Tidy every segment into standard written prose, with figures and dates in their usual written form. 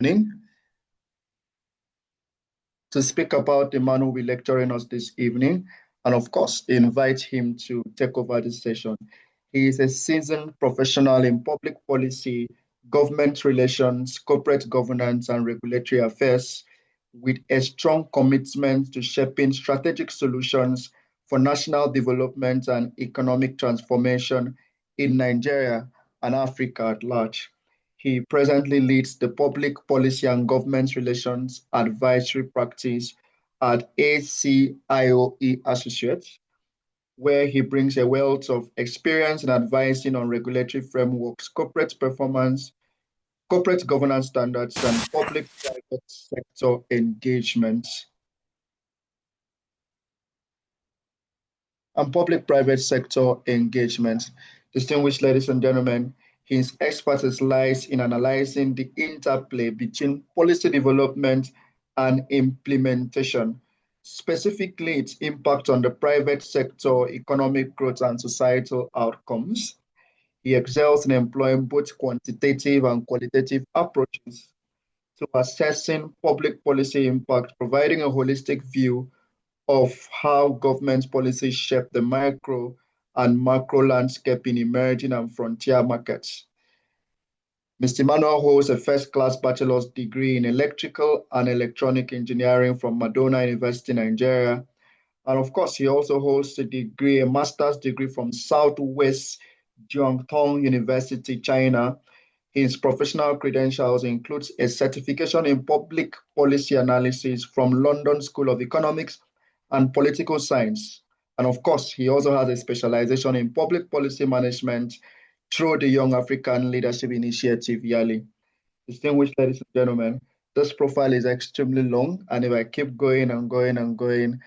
evening. To speak about the man who will be lecturing us this evening, and of course, invite him to take over this session. He is a seasoned professional in public policy, government relations, corporate governance, and regulatory affairs, with a strong commitment to shaping strategic solutions for national development and economic transformation in Nigeria and Africa at large. He presently leads the Public Policy and Government Relations Advisory Practice at ACIOE Associates, where he brings a wealth of experience in advising on regulatory frameworks, corporate performance, corporate governance standards, and public-private sector engagements. And public-private sector engagement. Distinguished ladies and gentlemen, his expertise lies in analyzing the interplay between policy development and implementation, specifically its impact on the private sector, economic growth, and societal outcomes. He excels in employing both quantitative and qualitative approaches to assessing public policy impact, providing a holistic view of how government policies shape the micro and macro landscape in emerging and frontier markets. Mr. Emmanuel holds a first-class bachelor's degree in electrical and electronic engineering from Madonna University, Nigeria. And of course, he also holds a master's degree from Southwest Jiangtong University, China. His professional credentials includes a certification in public policy analysis from London School of Economics and Political Science. And of course, he also has a specialization in public policy management through the Young African Leadership Initiative, YALI. Distinguished ladies and gentlemen, this profile is extremely long, and if I keep going and going and going,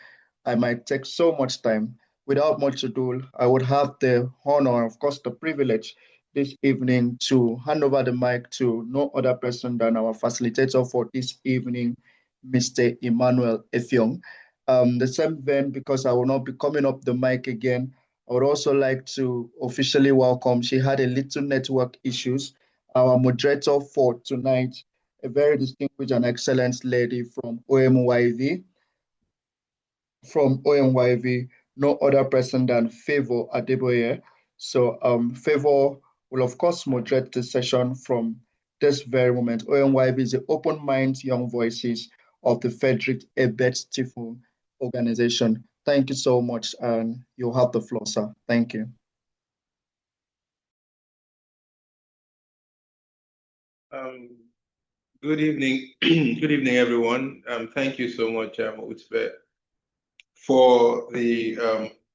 I might take so much time. Without much ado, I would have the honor, of course, the privilege this evening to hand over the mic to no other person than our facilitator for this evening, Mr. Emmanuel Effiong. The same vein, because I will not be coming up the mic again, I would also like to officially welcome, she had a little network issues, our moderator for tonight, a very distinguished and excellent lady from OMYV, no other person than Favor Adeboye. So Favor will of course moderate the session from this very moment. OMYV is the Open Minds Young Voices of the Frederick Ebert Stifel organization. Thank you so much, and you'll have the floor, sir. Thank you. Good evening. Good evening, everyone. Thank you so much, Utbe, for the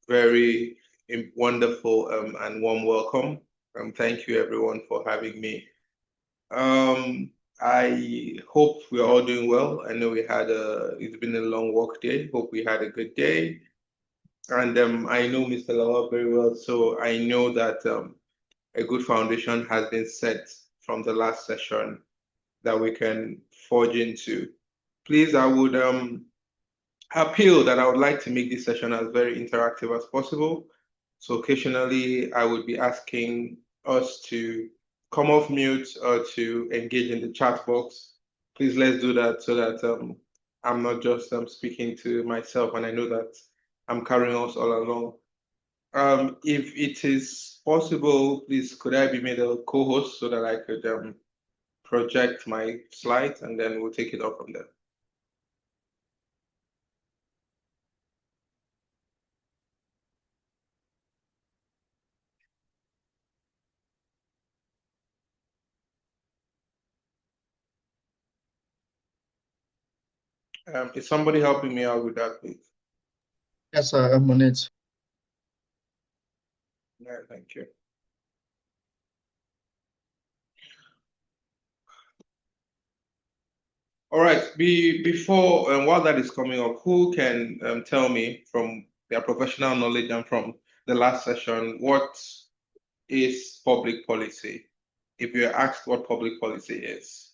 very wonderful and warm welcome. Thank you, everyone, for having me. I hope we're all doing well. I know it's been a long work day. Hope we had a good day. And I know Mr. Lawal very well, so I know that a good foundation has been set from the last session that we can forge into. Please, I would appeal that I would like to make this session as very interactive as possible. So occasionally I would be asking us to come off mute or to engage in the chat box. Please, let's do that so that I'm not just speaking to myself, and I know that I'm carrying us all along. If it is possible, please, could I be made a co-host so that I could project my slides, and then we'll take it up from there. Is somebody helping me out with that, please? Yes, sir, I'm on it. Yeah, thank you. All right, before while that is coming up, who can tell me from their professional knowledge and from the last session, what is public policy? If you're asked what public policy is,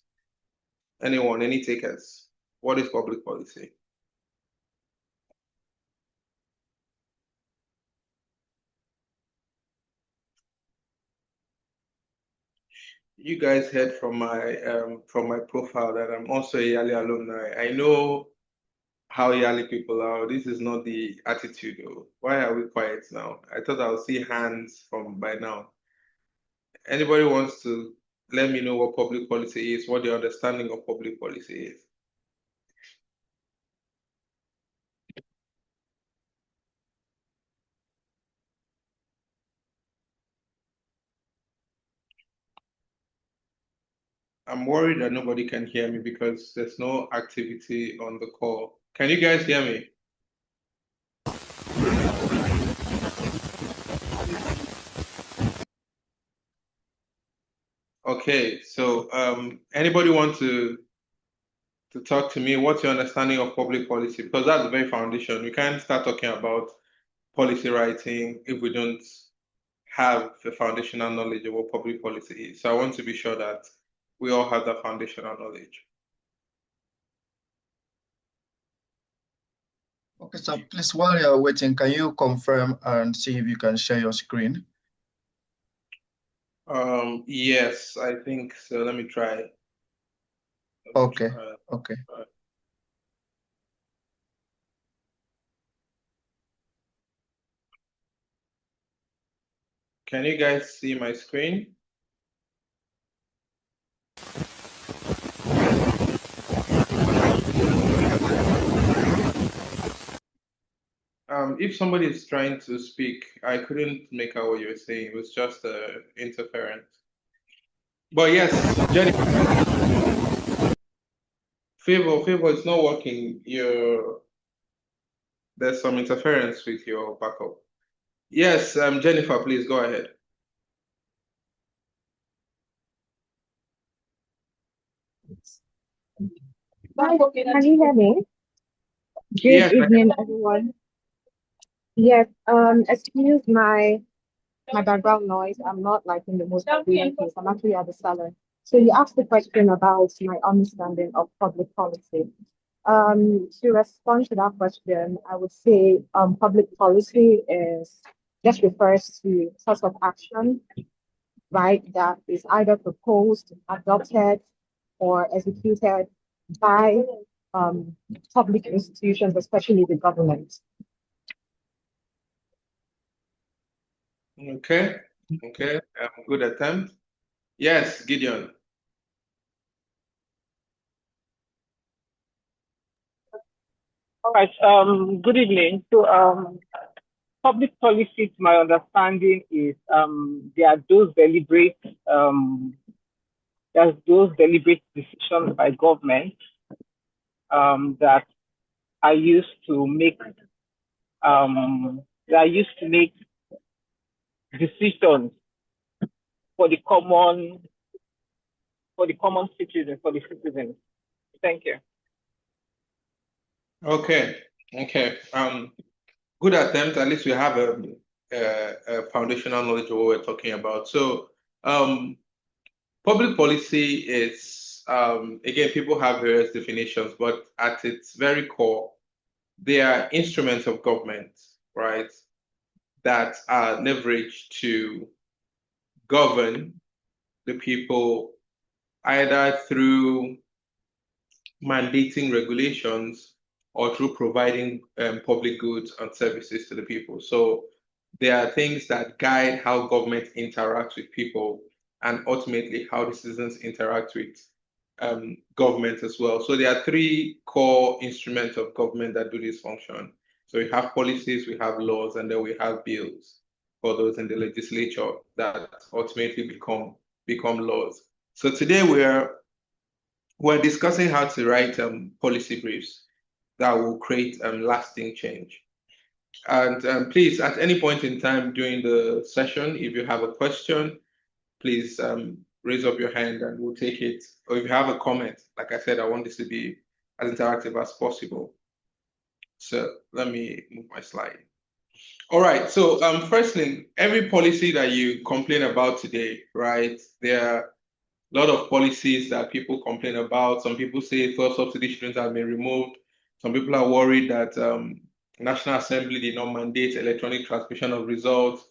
anyone, any takers? What is public policy? you guys heard from my profile that I'm also a YALI alumni. I know how YALI people are. This is not the attitude. Though. Why are we quiet now? I thought I'll see hands from by now. Anybody wants to let me know what public policy is, what the understanding of public policy is? I'm worried that nobody can hear me because there's no activity on the call. Can you guys hear me? Okay, so anybody want to talk to me? What's your understanding of public policy? Because that's the very foundation. We can't start talking about policy writing if we don't have the foundational knowledge of what public policy is. So I want to be sure that we all have that foundational knowledge. Okay, so please, while you're waiting, can you confirm and see if you can share your screen? Yes, I think so. Let me try. Okay, okay. Can you guys see my screen? If somebody is trying to speak, I couldn't make out what you were saying. It was just interference. But yes, Jenny, favor, it's not working. There's some interference with your backup. Yes, Jennifer, please go ahead. Can you hear me? Good Yes, evening, everyone. Yes, excuse my background noise. I'm not like in the most convenient place. I'm actually at the salon. So you asked the question about my understanding of public policy. To respond to that question, I would say public policy is just refers to sorts of action, right, that is either proposed, adopted, or executed by public institutions, especially the government. okay, good attempt. Yes, Gideon. All right. Good evening. So, public policy, to my understanding, is there are those deliberate decisions by government that are used to make decisions for the common citizen, for the citizens. Thank you. Okay. Good attempt. At least we have a foundational knowledge of what we're talking about. So, public policy is, again, people have various definitions, but at its very core, they are instruments of government, right, that are leveraged to govern the people either through mandating regulations or through providing public goods and services to the people. So there are things that guide how government interacts with people and ultimately how the citizens interact with government as well. So there are three core instruments of government that do this function. So we have policies, we have laws, and then we have bills for those in the legislature that ultimately become laws. So today we're discussing how to write policy briefs that will create lasting change. And please, at any point in time during the session, if you have a question, please raise up your hand and we'll take it. Or if you have a comment, like I said, I want this to be as interactive as possible. So let me move my slide. All right, so first thing, every policy that you complain about today, right, there are a lot of policies that people complain about. Some people say fuel subsidy shouldn't have been removed. Some people are worried that National Assembly did not mandate electronic transmission of results.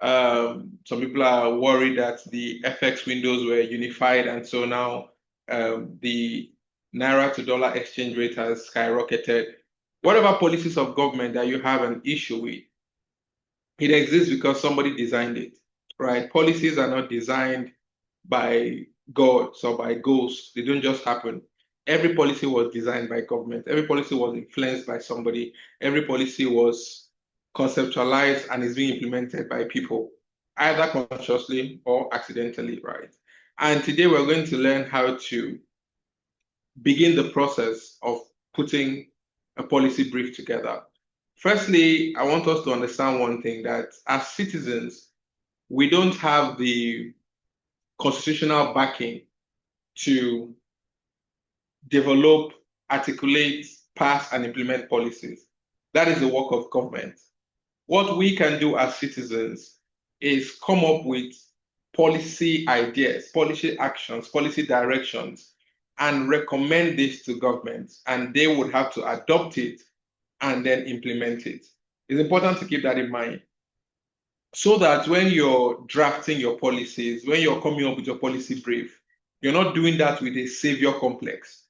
Some people are worried that the FX windows were unified, and so now the naira to dollar exchange rate has skyrocketed. Whatever policies of government that you have an issue with, it exists because somebody designed it, right? Policies are not designed by gods or by ghosts. They don't just happen. Every policy was designed by government. Every policy was influenced by somebody. Every policy was conceptualized and is being implemented by people, either consciously or accidentally, right? And today we're going to learn how to begin the process of putting a policy brief together. Firstly, I want us to understand one thing, that as citizens, we don't have the constitutional backing to develop, articulate, pass, and implement policies. That is the work of government. What we can do as citizens is come up with policy ideas, policy actions, policy directions, and recommend this to government, and they would have to adopt it and then implement it. It's important to keep that in mind, so that when you're drafting your policies, when you're coming up with your policy brief, you're not doing that with a savior complex.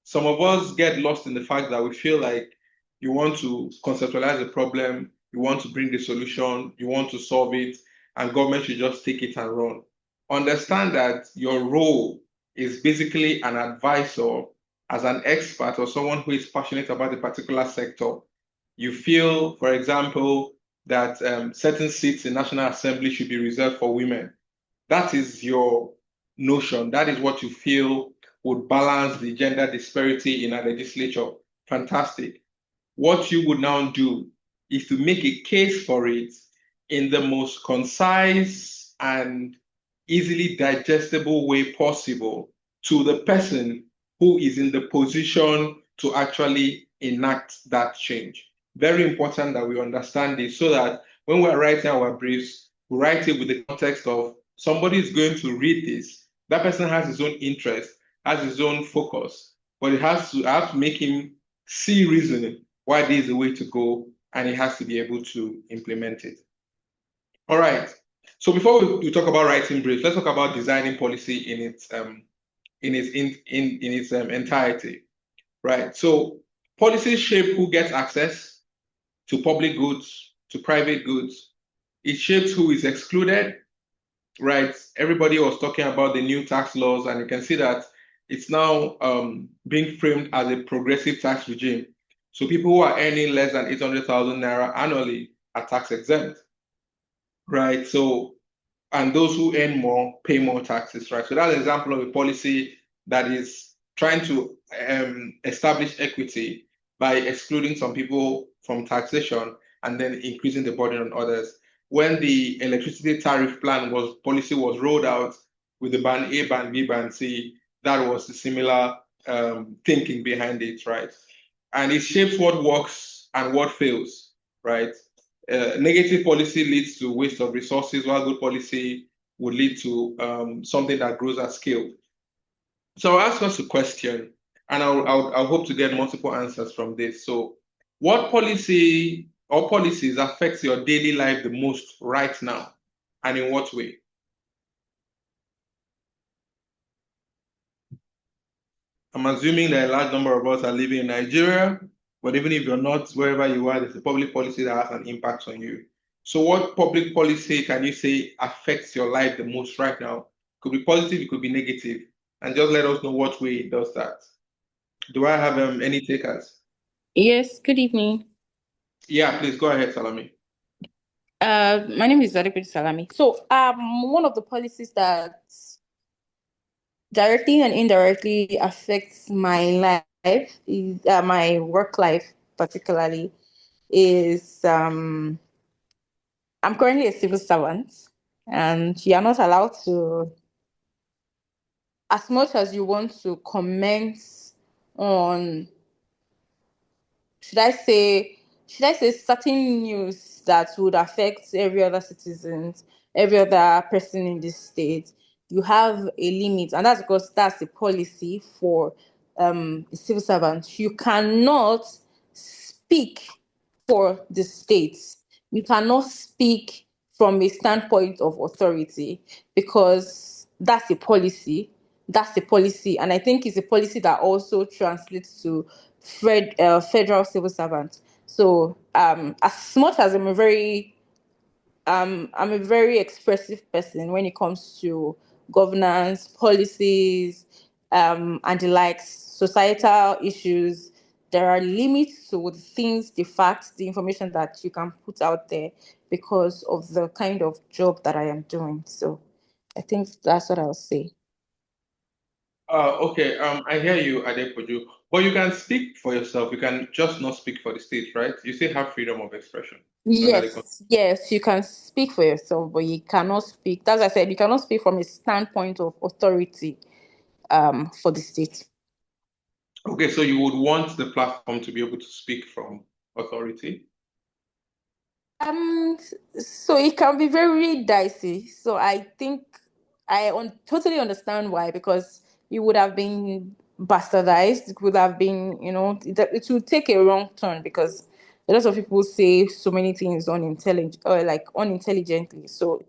Some of us get lost in the fact that we feel like you want to conceptualize a problem, you want to bring the solution, you want to solve it, and government should just take it and run. Understand that your role is basically an advisor, as an expert or someone who is passionate about a particular sector. You feel, for example, that certain seats in National Assembly should be reserved for women. That is your notion. That is what you feel would balance the gender disparity in a legislature. Fantastic. What you would now do is to make a case for it in the most concise and easily digestible way possible to the person who is in the position to actually enact that change. Very important that we understand this, so that when we're writing our briefs, we write it with the context of somebody is going to read this. That person has his own interest, has his own focus, but I have to make him see reasoning why this is the way to go, and he has to be able to implement it. All right. So before we talk about writing briefs, let's talk about designing policy in its entirety, right? So policies shape who gets access to public goods, to private goods. It shapes who is excluded, right? Everybody was talking about the new tax laws, and you can see that it's now being framed as a progressive tax regime. So people who are earning less than 800,000 naira annually are tax exempt, right? So, and those who earn more pay more taxes, right? So that's an example of a policy that is trying to establish equity by excluding some people from taxation and then increasing the burden on others. When the electricity tariff plan policy was rolled out with the band A, band B, band C, that was the similar thinking behind it, right? And it shapes what works and what fails, right? Negative policy leads to waste of resources, while good policy would lead to something that grows at scale. So I'll ask us a question, and I'll hope to get multiple answers from this. So what policy or policies affects your daily life the most right now, and in what way? I'm assuming that a large number of us are living in Nigeria, but even if you're not, wherever you are, there's a public policy that has an impact on you. So what public policy can you say affects your life the most right now? It could be positive, it could be negative. And just let us know what way it does that. Do I have any takers? Yes, good evening. Yeah, please go ahead, Salami. My name is Advocacy Salami. So, one of the policies that directly and indirectly affects my life is my work life, particularly, is I'm currently a civil servant, and you are not allowed to, as much as you want to comment on, should I say, certain news that would affect every other citizens, every other person in this state. You have a limit, and that's because that's the policy for the civil servant. You cannot speak for the state. You cannot speak from a standpoint of authority, because that's a policy. That's a policy, and I think it's a policy that also translates to federal civil servants. So, as much as I'm a very expressive person when it comes to governance, policies, and the likes, societal issues. There are limits to the things, the facts, the information that you can put out there because of the kind of job that I am doing. So I think that's what I'll say. Okay, I hear you, Adepoju, but you can speak for yourself. You can just not speak for the state, right? You still have freedom of expression under the Yes, yes, you can speak for yourself, but you cannot speak. As I said, you cannot speak from a standpoint of authority for the state. Okay, so you would want the platform to be able to speak from authority? Um, so it can be very dicey. So I think totally understand why, because it would have been bastardized. It would have been, it would take a wrong turn because a lot of people say so many things unintelligent or like unintelligently. So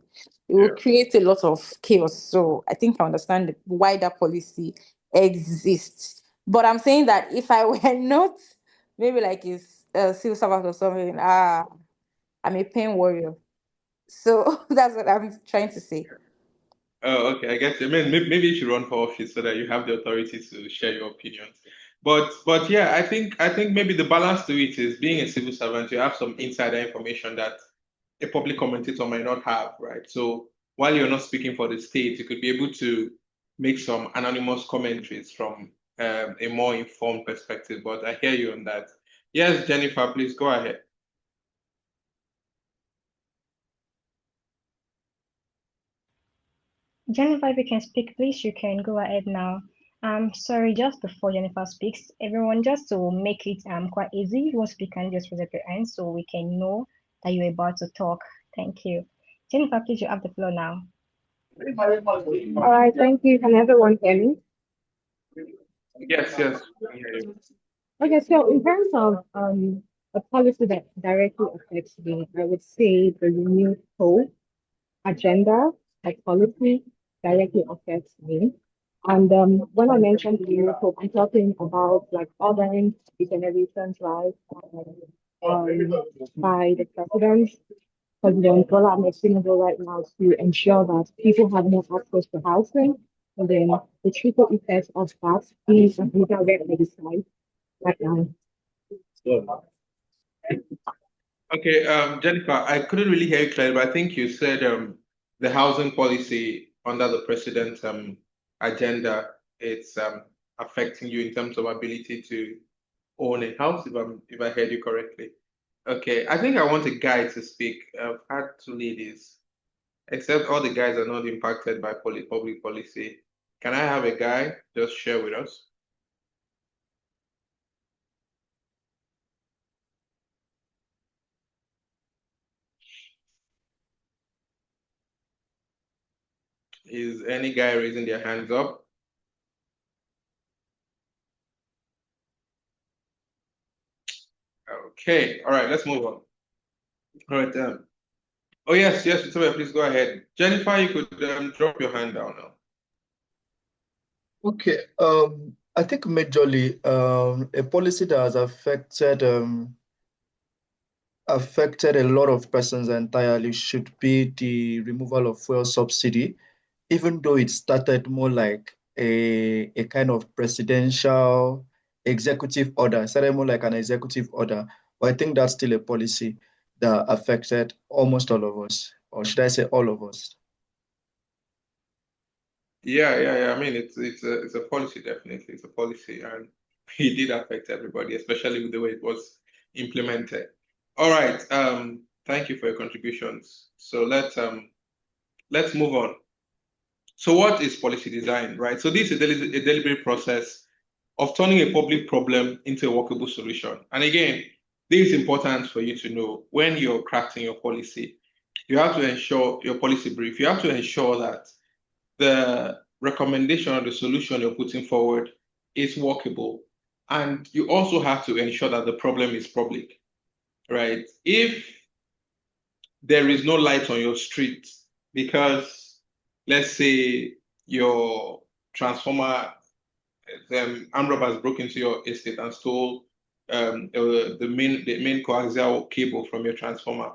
it will Yeah. create a lot of chaos. So I think I understand why that policy exists. But I'm saying that if I were not maybe like a civil servant or something, I'm a pain warrior. So that's what I'm trying to say. Oh, okay, I guess. I mean, maybe you should run for office so that you have the authority to share your opinions. But yeah, I think maybe the balance to it is being a civil servant, you have some insider information that a public commentator might not have, right? So while you're not speaking for the state, you could be able to make some anonymous commentaries from a more informed perspective. But I hear you on that. Yes, Jennifer, please go ahead. Jennifer, if you can speak, please, you can go ahead now. Sorry, just before Jennifer speaks, everyone, just to make it quite easy, if you want to speak, can just raise up your hand so we can know that you're about to talk. Thank you. Jennifer, please, you have the floor now. All right, thank you. Can everyone hear me? Yes, yes, I hear you. Okay, so in terms of a policy that directly affects me, I would say the renewed hope agenda, like policy, directly affects me. And when I mentioned the renewed hope, I'm talking about like ordering generations right by the President Bola Ahmed Tinubu right now to ensure that people have more access to housing. And then the trickle effect of that is Abuja where I decide right now. Okay, Jennifer, I couldn't really hear you clearly, but I think you said the housing policy under the president's agenda, it's affecting you in terms of ability to own a house, if I heard you correctly. Okay, I think I want a guy to speak. I've had two ladies, except all the guys are not impacted by public policy. Can I have a guy just share with us? Is any guy raising their hands up? Okay, all right, let's move on. All right, oh yes, yes, Victoria, please go ahead. Jennifer, you could drop your hand down now. Okay, I think majorly a policy that has affected a lot of persons entirely should be the removal of fuel subsidy, even though it started more like a kind of presidential executive order, it started more like an executive order. But I think that's still a policy that affected almost all of us, or should I say all of us? Yeah. I mean, it's a policy, definitely. It's a policy, and it did affect everybody, especially with the way it was implemented. All right. Thank you for your contributions. So let's move on. So what is policy design, right? So this is a deliberate process of turning a public problem into a workable solution. And again, this is important for you to know when you're crafting your policy. You have to ensure your policy brief. You have to ensure that the recommendation or the solution you're putting forward is workable. And you also have to ensure that the problem is public, right? If there is no light on your street because, let's say, your transformer, armed robbers broke into your estate and stole the main coaxial cable from your transformer.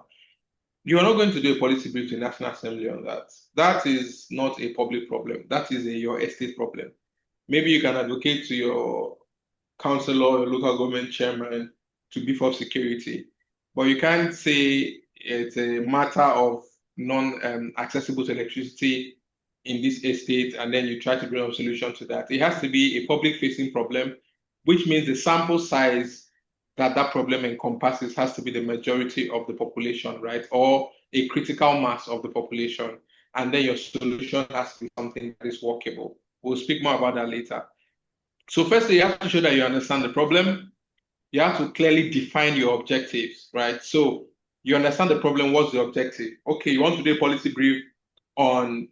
You are not going to do a policy brief to the National Assembly on that. That is not a public problem. That is your estate problem. Maybe you can advocate to your councillor or local government chairman to beef up security, but you can't say it's a matter of non-accessible to electricity in this estate, and then you try to bring a solution to that. It has to be a public-facing problem, which means the sample size that that problem encompasses has to be the majority of the population, right? Or a critical mass of the population. And then your solution has to be something that is workable. We'll speak more about that later. So firstly, you have to show that you understand the problem. You have to clearly define your objectives, right? So you understand the problem, what's the objective? Okay, you want to do a policy brief on,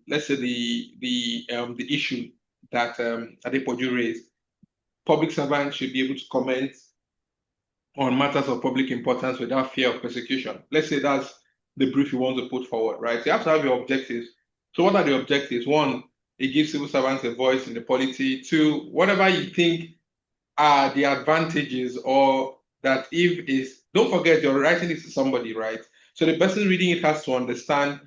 let's say, the issue that Adepoju raised. Public servants should be able to comment on matters of public importance without fear of persecution. Let's say that's the brief you want to put forward, right? You have to have your objectives. So what are the objectives? One, it gives civil servants a voice in the polity. Two, whatever you think are the advantages, or that if is, don't forget you're writing this to somebody, right? So the person reading it has to understand,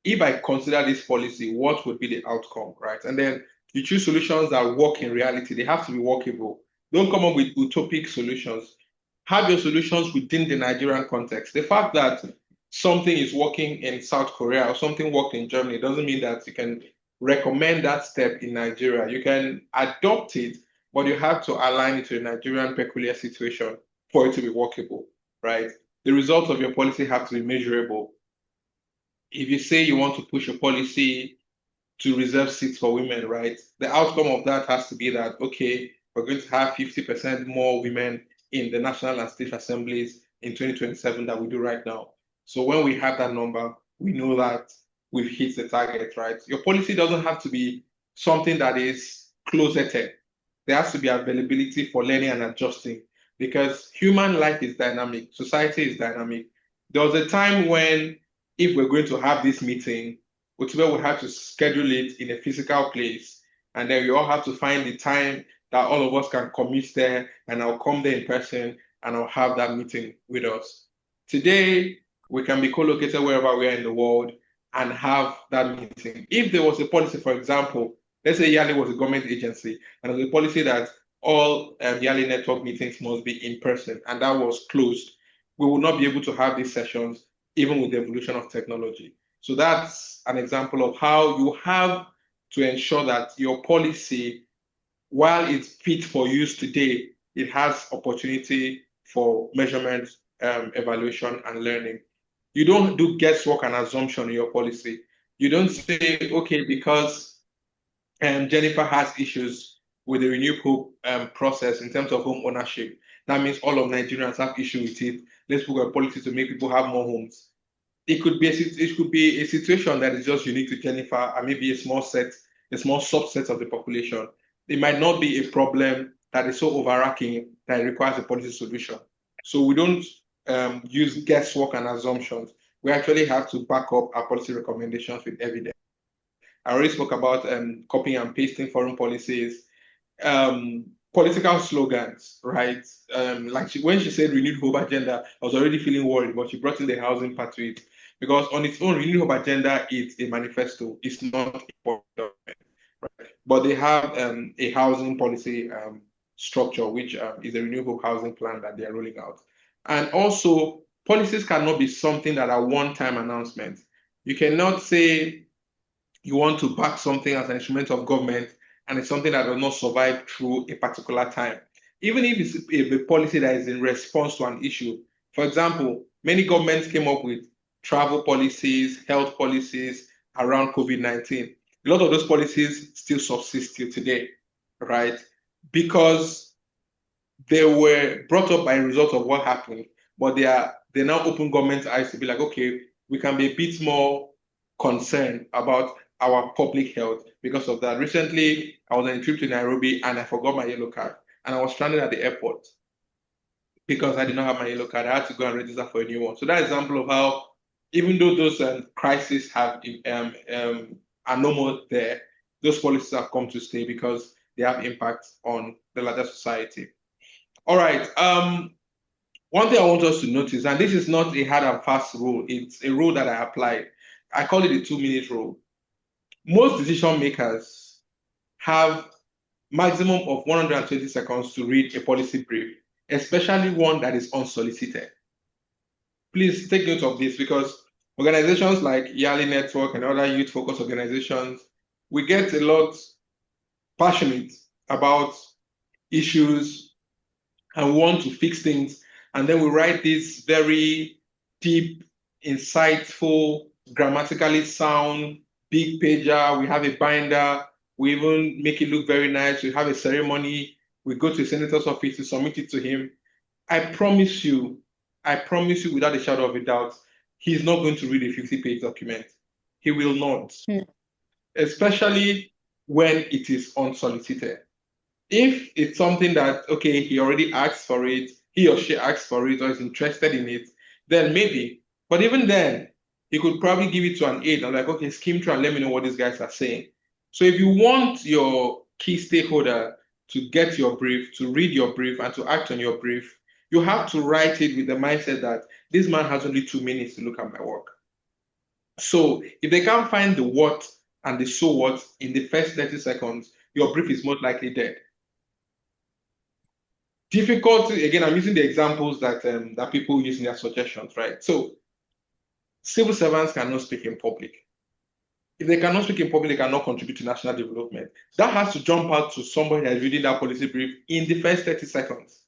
if I consider this policy, what would be the outcome, right? And then you choose solutions that work in reality. They have to be workable. Don't come up with utopic solutions. Have your solutions within the Nigerian context. The fact that something is working in South Korea or something worked in Germany doesn't mean that you can recommend that step in Nigeria. You can adopt it, but you have to align it to the Nigerian peculiar situation for it to be workable, right? The results of your policy have to be measurable. If you say you want to push a policy to reserve seats for women, right? The outcome of that has to be that, okay, we're going to have 50% more women in the national and state assemblies in 2027 than we do right now. So when we have that number, we know that we've hit the target, right? Your policy doesn't have to be something that is closeted. There has to be availability for learning and adjusting, because human life is dynamic, society is dynamic. There was a time when, if we're going to have this meeting, we have to schedule it in a physical place, and then we all have to find the time that all of us can commit there, and I'll come there in person and I'll have that meeting with us. Today, we can be co-located wherever we are in the world and have that meeting. If there was a policy, for example, let's say YALI was a government agency, and there was a policy that all YALI network meetings must be in person, and that was closed, we will not be able to have these sessions, even with the evolution of technology. So that's an example of how you have to ensure that your policy, while it's fit for use today, it has opportunity for measurement, evaluation, and learning. You don't do guesswork and assumption in your policy. You don't say, okay, because Jennifer has issues with the Renewed Hope process in terms of home ownership, that means all of Nigerians have issues with it. Let's put a policy to make people have more homes. It could be a situation that is just unique to Jennifer and maybe a small subset of the population. It might not be a problem that is so overarching that it requires a policy solution. So we don't use guesswork and assumptions. We actually have to back up our policy recommendations with evidence. I already spoke about copying and pasting foreign policies, political slogans, right? Like when she said Renewed Hope Agenda, I was already feeling worried, but she brought in the housing part to it. Because on its own, Renewed Hope Agenda is a manifesto. It's not a document, right? But they have a housing policy structure, which is a Renewed Hope housing plan that they are rolling out. And also, policies cannot be something that are one-time announcements. You cannot say you want to back something as an instrument of government and it's something that does not survive through a particular time. Even if it's a policy that is in response to an issue. For example, many governments came up with travel policies, health policies around COVID-19. A lot of those policies still subsist till today, right? Because they were brought up by a result of what happened, but they now open government's eyes to be like, okay, we can be a bit more concerned about our public health because of that. Recently, I was on a trip to Nairobi and I forgot my yellow card, and I was stranded at the airport because I did not have my yellow card. I had to go and register for a new one. So that example of how even though those crises have are no more there, those policies have come to stay because they have impact on the larger society. All right. One thing I want us to notice, and this is not a hard and fast rule, it's a rule that I applied. I call it a 2-minute rule. Most decision makers have maximum of 120 seconds to read a policy brief, especially one that is unsolicited. Please take note of this, because organizations like YALI Network and other youth-focused organizations, we get a lot passionate about issues and want to fix things. And then we write this very deep, insightful, grammatically sound, big pager. We have a binder. We even make it look very nice. We have a ceremony. We go to a senator's office to submit it to him. I promise you without a shadow of a doubt, he's not going to read a 50-page document. He will not, especially when it is unsolicited. If it's something that, okay, he already asked for it, he or she asked for it, or is interested in it, then maybe. But even then, he could probably give it to an aide and like, okay, skim through and let me know what these guys are saying. So if you want your key stakeholder to get your brief, to read your brief, and to act on your brief, you have to write it with the mindset that this man has only 2 minutes to look at my work. So if they can't find the what and the so what in the first 30 seconds, your brief is most likely dead. Difficulty, again, I'm using the examples that that people use in their suggestions, right? So civil servants cannot speak in public. If they cannot speak in public, they cannot contribute to national development. That has to jump out to somebody that is reading that policy brief in the first 30 seconds,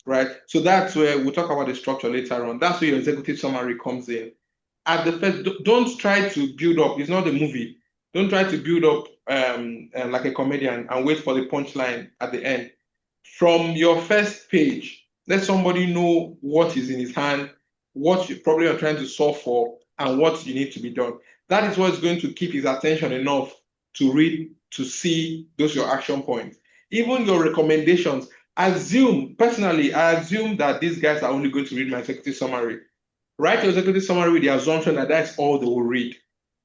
right? So that's where we'll talk about the structure later on. That's where your executive summary comes in. At the first, don't try to build up. It's not a movie. Don't try to build up like a comedian and wait for the punchline at the end. From your first page, let somebody know what is in his hand, what you probably are trying to solve for, and what you need to be done. That is what's going to keep his attention enough to read, to see those your action points. Even your recommendations, personally, I assume that these guys are only going to read my executive summary. Write your executive summary with the assumption that that's all they will read.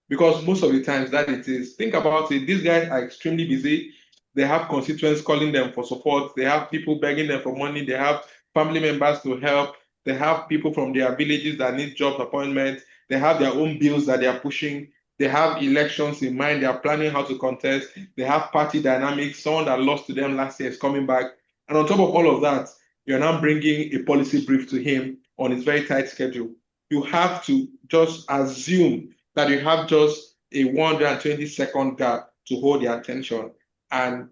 Because most of the times that it is. Think about it, these guys are extremely busy. They have constituents calling them for support. They have people begging them for money. They have family members to help. They have people from their villages that need job appointments. They have their own bills that they are pushing. They have elections in mind. They are planning how to contest. They have party dynamics. Someone that lost to them last year is coming back. And on top of all of that, you're now bringing a policy brief to him on his very tight schedule. You have to just assume that you have just a 120-second gap to hold their attention and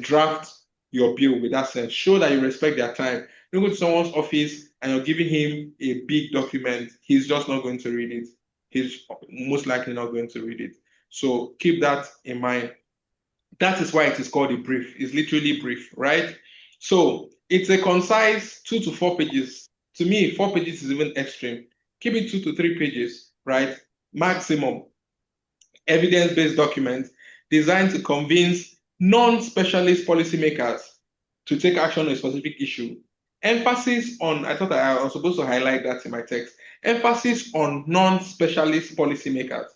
draft your bill with that sense. Show that you respect their time. Don't go to someone's office and you're giving him a big document. He's just not going to read it. He's most likely not going to read it. So keep that in mind. That is why it is called a brief. It's literally brief, right? So it's a concise 2 to 4 pages. To me, 4 pages is even extreme. Keep it 2 to 3 pages, right? Maximum. Evidence-based document designed to convince non-specialist policymakers to take action on a specific issue. Emphasis on, I thought I was supposed to highlight that in my text, emphasis on non-specialist policymakers.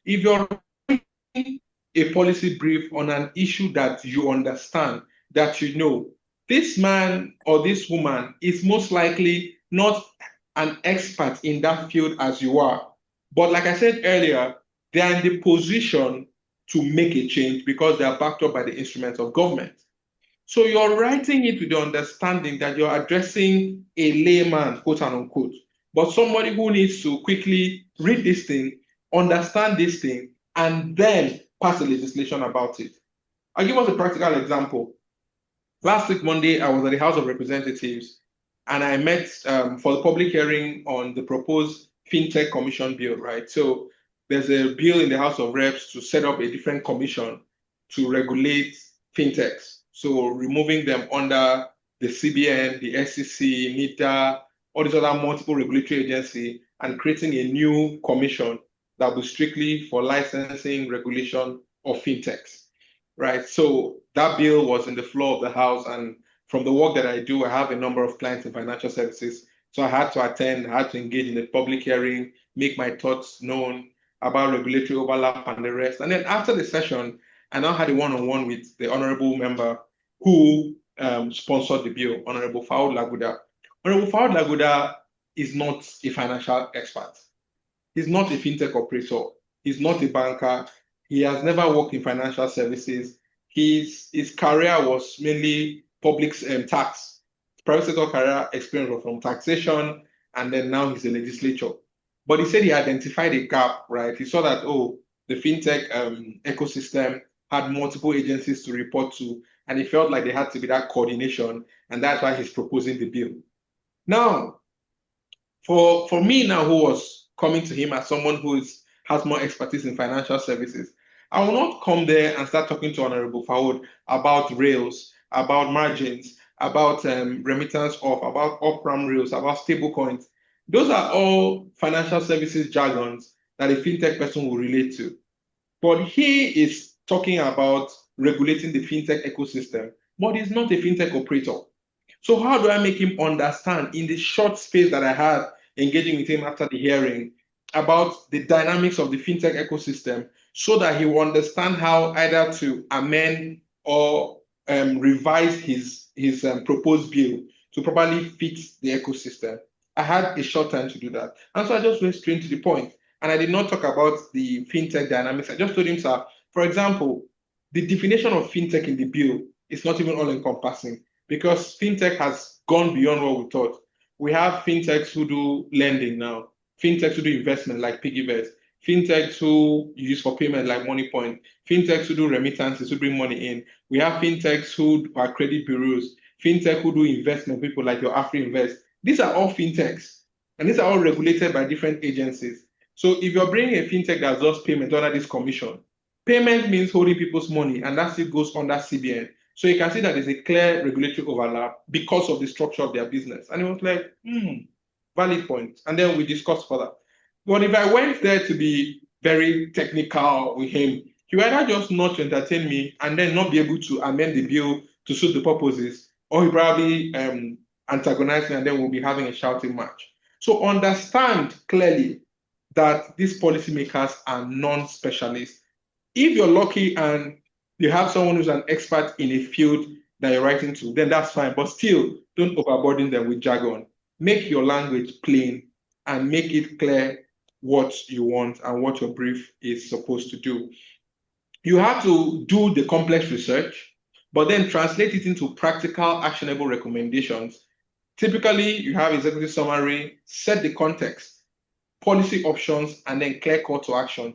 If you're writing a policy brief on an issue that you understand, that you know, this man or this woman is most likely not an expert in that field as you are. But like I said earlier, they are in the position to make a change because they are backed up by the instruments of government. So you're writing it with the understanding that you're addressing a layman, quote and unquote, but somebody who needs to quickly read this thing, understand this thing, and then pass a legislation about it. I'll give us a practical example. Last week, Monday, I was at the House of Representatives, and I met for the public hearing on the proposed FinTech Commission bill, right? So there's a bill in the House of Reps to set up a different commission to regulate fintechs. So removing them under the CBN, the SEC, NITA, all these other multiple regulatory agencies, and creating a new commission that will be strictly for licensing, regulation of fintechs, right? So that bill was in the floor of the House, and from the work that I do, I have a number of clients in financial services. So I had to attend, I had to engage in the public hearing, make my thoughts known about regulatory overlap and the rest. And then after the session, I now had a one-on-one with the honorable member who sponsored the bill, Honorable Faud Laguda. Honorable Faud Laguda is not a financial expert. He's not a fintech operator. He's not a banker. He has never worked in financial services. His career was mainly public tax. Private sector career experience was from taxation, and then now he's a legislator. But he said he identified a gap, right? He saw that, oh, the fintech ecosystem had multiple agencies to report to, and he felt like there had to be that coordination, and that's why he's proposing the bill. Now, for me now, who was coming to him as someone who has more expertise in financial services, I will not come there and start talking to Honorable Fawood about rails, about margins, about remittance of, about off-ramp rails, about stable coins. Those are all financial services jargons that a fintech person will relate to. But he is talking about regulating the fintech ecosystem, but he's not a fintech operator. So how do I make him understand in the short space that I had engaging with him after the hearing about the dynamics of the fintech ecosystem so that he will understand how either to amend or revise his proposed bill to properly fit the ecosystem? I had a short time to do that. And so I just went straight to the point. And I did not talk about the fintech dynamics. I just told him, sir, for example, the definition of fintech in the bill is not even all encompassing because fintech has gone beyond what we thought. We have fintechs who do lending now, fintechs who do investment like PiggyVest, fintechs who use for payment like MoneyPoint, fintechs who do remittances who bring money in. We have fintechs who are credit bureaus, fintech who do investment people like your AfriInvest. These are all fintechs, and these are all regulated by different agencies. So if you're bringing a fintech that does payment under this commission, payment means holding people's money, and that still goes under CBN. So you can see that there's a clear regulatory overlap because of the structure of their business. And it was like, valid point. And then we discussed further. But if I went there to be very technical with him, he would either just not to entertain me and then not be able to amend the bill to suit the purposes, or he probably antagonize me and then we'll be having a shouting match. So understand clearly that these policymakers are non-specialists. If you're lucky and you have someone who's an expert in a field that you're writing to, then that's fine. But still, don't overburden them with jargon. Make your language plain and make it clear what you want and what your brief is supposed to do. You have to do the complex research, but then translate it into practical, actionable recommendations. Typically, you have executive summary, set the context, policy options, and then clear call to action.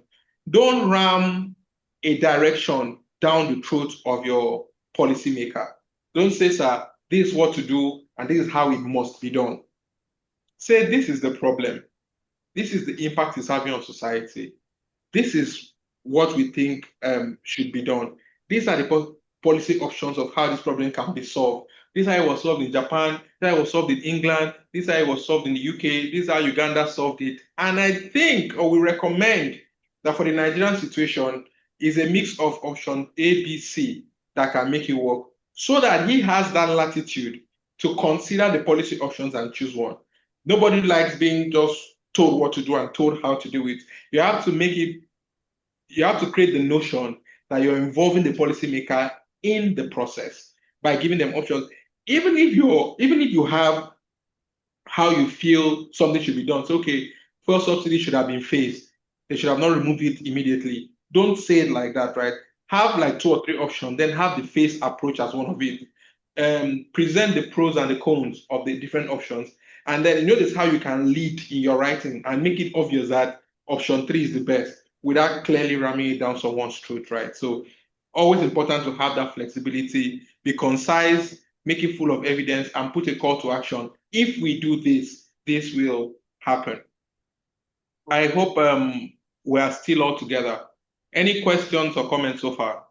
Don't ram a direction down the throat of your policymaker. Don't say, sir, this is what to do, and this is how it must be done. Say, this is the problem. This is the impact it's having on society. This is what we think should be done. These are the policy options of how this problem can be solved. This is how it was solved in Japan. This is how it was solved in England. This is how it was solved in the UK. This is how Uganda solved it. And I think, or we recommend, that for the Nigerian situation, is a mix of option A, B, C that can make it work, so that he has that latitude to consider the policy options and choose one. Nobody likes being just told what to do and told how to do it. You have to make it, you have to create the notion that you're involving the policymaker in the process by giving them options. Even if you have how you feel something should be done. So, okay, fuel subsidy should have been phased. They should have not removed it immediately. Don't say it like that, right? Have like 2 or 3 options, then have the phased approach as one of it. Present the pros and the cons of the different options. And then notice how you can lead in your writing and make it obvious that option 3 is the best without clearly ramming it down someone's throat, right? So always important to have that flexibility, be concise, make it full of evidence, and put a call to action. If we do this, this will happen. I hope we are still all together. Any questions or comments so far?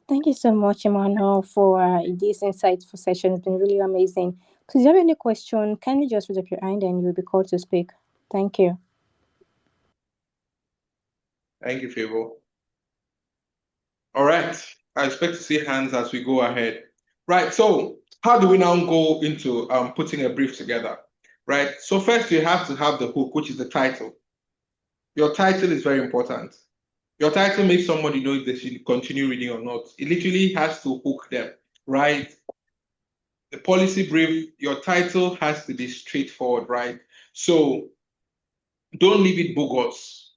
Thank you so much, Emmanuel, for this insightful session. It's been really amazing. Please, if you have any question, kindly just raise up your hand and you'll be called to speak. Thank you. Thank you, Favor. All right. I expect to see hands as we go ahead. Right. So how do we now go into putting a brief together? Right. So first you have to have the hook, which is the title. Your title is very important. Your title makes somebody know if they should continue reading or not. It literally has to hook them, right? The policy brief, your title has to be straightforward, right? So don't leave it bogus.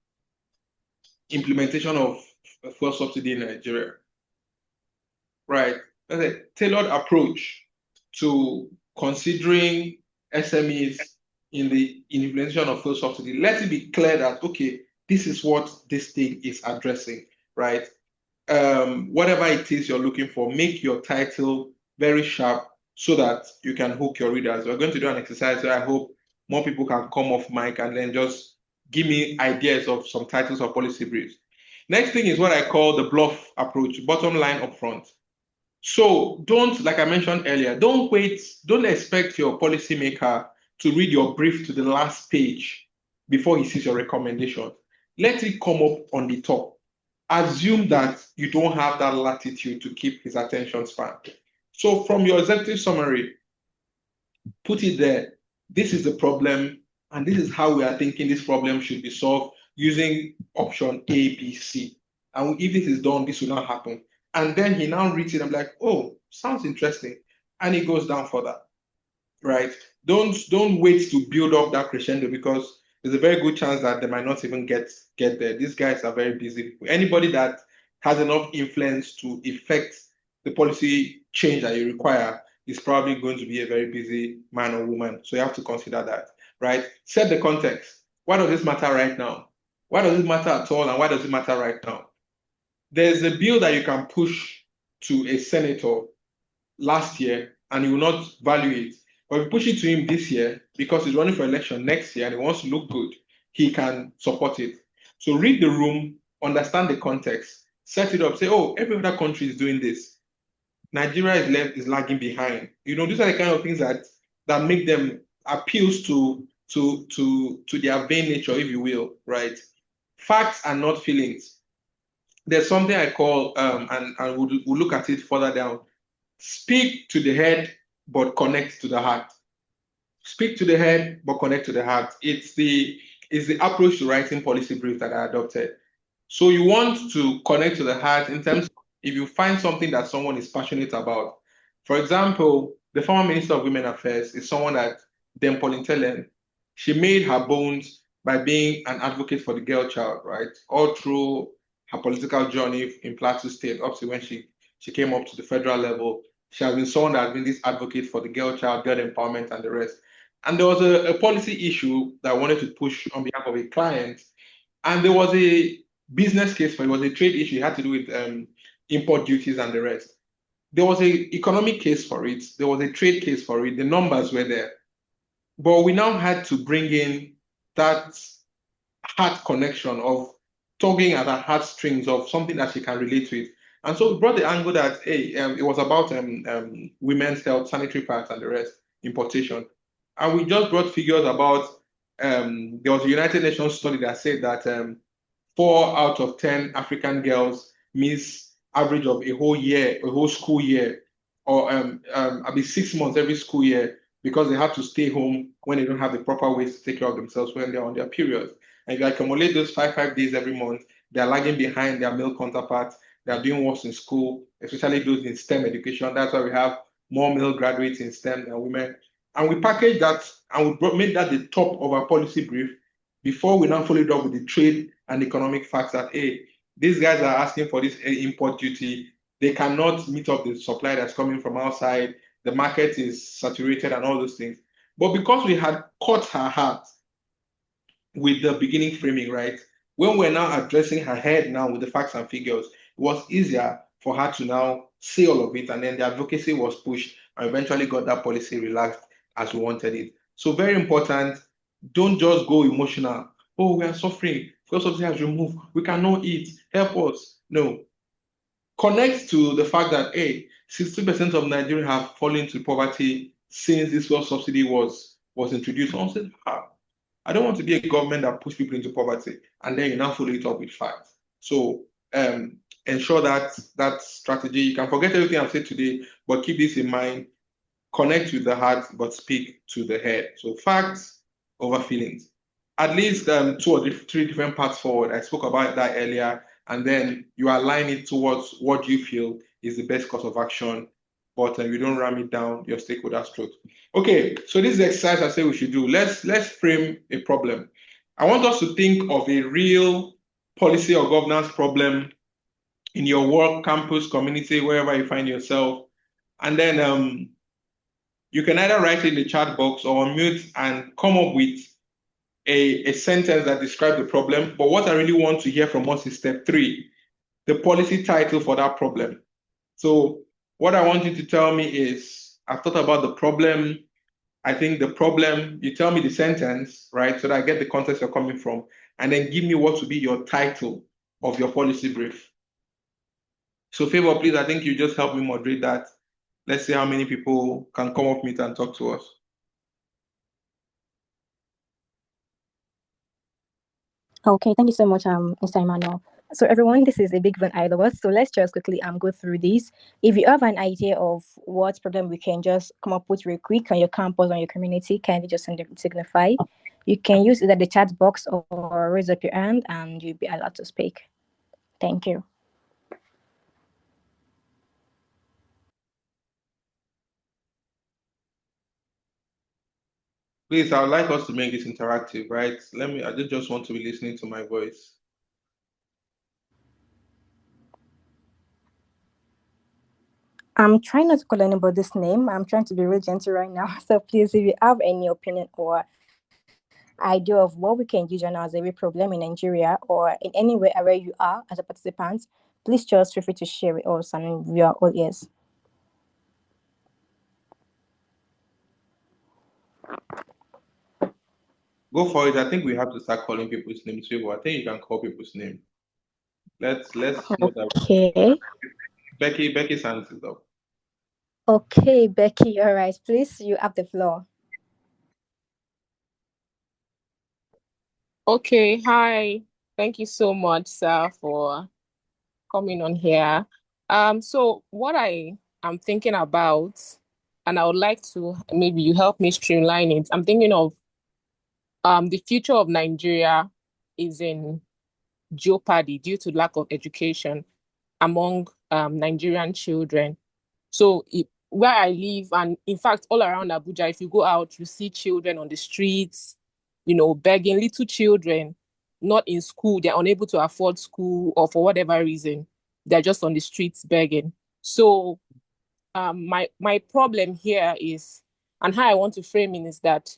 Implementation of fuel subsidy in Nigeria, right? That's a tailored approach to considering SMEs in the implementation of fuel subsidy. Let it be clear that, okay, this is what this thing is addressing, right? Whatever it is you're looking for, make your title very sharp so that you can hook your readers. We're going to do an exercise where I hope more people can come off mic and then just give me ideas of some titles or policy briefs. Next thing is what I call the bluff approach, bottom line up front. So don't, like I mentioned earlier, don't wait, don't expect your policymaker to read your brief to the last page before he sees your recommendation. Let it come up on the top. Assume that you don't have that latitude to keep his attention span. So from your executive summary, put it there. This is the problem, and this is how we are thinking this problem should be solved using option A, B, C. And if this is done, this will not happen. And then he now reads it. I'm like, oh, sounds interesting. And he goes down further, right? Don't wait to build up that crescendo because there's a very good chance that they might not even get there. These guys are very busy. Anybody that has enough influence to effect the policy change that you require is probably going to be a very busy man or woman. So you have to consider that, right? Set the context. Why does this matter right now? Why does it matter at all? And why does it matter right now? There's a bill that you can push to a senator last year and he will not value it. But if you push it to him this year, because he's running for election next year and he wants to look good, he can support it. So read the room, understand the context, set it up, say, oh, every other country is doing this. Nigeria is lagging behind. You know, these are the kind of things that make them appeals to their vain nature, if you will, right? Facts are not feelings. There's something I call, and we'll look at it further down. Speak to the head, but connect to the heart. Speak to the head, but connect to the heart. It's the approach to writing policy briefs that I adopted. So you want to connect to the heart in terms of if you find something that someone is passionate about. For example, the former Minister of Women Affairs is someone that Dame Pauline Tellen, she made her bones by being an advocate for the girl child, right? All through her political journey in Plateau State, up to when she came up to the federal level. She has been someone that has been this advocate for the girl child, girl empowerment, and the rest. And there was a policy issue that I wanted to push on behalf of a client. And there was a business case for it. It was a trade issue. It had to do with import duties and the rest. There was an economic case for it. There was a trade case for it. The numbers were there. But we now had to bring in that heart connection of tugging at her heartstrings of something that she can relate to it. And so we brought the angle that, hey, it was about women's health, sanitary pads, and the rest, importation. And we just brought figures about, there was a United Nations study that said that 4 out of 10 African girls miss average of a whole school year, or I mean 6 months every school year because they have to stay home when they don't have the proper ways to take care of themselves when they're on their periods. And if you accumulate those 5 days every month, they're lagging behind their male counterparts. They're doing worse in school, especially those in STEM education. That's why we have more male graduates in STEM than women. And we packaged that and we made that the top of our policy brief before we now followed up with the trade and economic facts that, hey, these guys are asking for this import duty. They cannot meet up the supply that's coming from outside. The market is saturated and all those things. But because we had caught her heart with the beginning framing, right? When we're now addressing her head now with the facts and figures, it was easier for her to now see all of it. And then the advocacy was pushed and eventually got that policy relaxed as we wanted it. So very important, don't just go emotional. Oh, we are suffering. Fuel subsidy has removed. We cannot eat. Help us. No. Connect to the fact that, hey, 60% of Nigerians have fallen into poverty since this fuel subsidy was introduced. Someone said, I don't want to be a government that pushes people into poverty. And then you now follow it up with facts. So ensure that that strategy, you can forget everything I've said today, but keep this in mind. Connect with the heart, but speak to the head. So facts over feelings. At least 2 or 3 different paths forward. I spoke about that earlier, and then you align it towards what you feel is the best course of action, but you don't ram it down your stakeholders' throat. Okay, so this is the exercise I say we should do. Let's frame a problem. I want us to think of a real policy or governance problem in your work, campus, community, wherever you find yourself, and then you can either write in the chat box or unmute and come up with a sentence that describes the problem. But what I really want to hear from us is step 3, the policy title for that problem. So what I want you to tell me is, I've thought about the problem. I think the problem, you tell me the sentence, right? So that I get the context you're coming from, and then give me what would be your title of your policy brief. So Favor, please, I think you just help me moderate that. Let's see how many people can come up with and talk to us. Okay, thank you so much, Mr. Emmanuel. So everyone, this is a big one either of us. So let's just quickly go through this. If you have an idea of what problem we can just come up with real quick on your campus, on your community, kindly just signify. You can use either the chat box or raise up your hand and you'll be allowed to speak. Thank you. Please, I would like us to make this interactive, right? I just want to be listening to my voice. I'm trying not to call anybody's name. I'm trying to be real gentle right now. So please, if you have any opinion or idea of what we can use as a real problem in Nigeria or in anywhere where you are as a participant, please just feel free to share with us and we are all ears. Go for it. I think we have to start calling people's names. I think you can call people's name. Let's know that. Okay. Becky's hand is up. Okay, Becky, all right. Please, you have the floor. Okay, hi. Thank you so much, sir, for coming on here. So what I am thinking about, and I would like to maybe you help me streamline it. I'm thinking of the future of Nigeria is in jeopardy due to lack of education among Nigerian children. So where I live, and in fact, all around Abuja, if you go out, you see children on the streets, begging, little children, not in school. They're unable to afford school or for whatever reason. They're just on the streets begging. So my problem here is, and how I want to frame it is that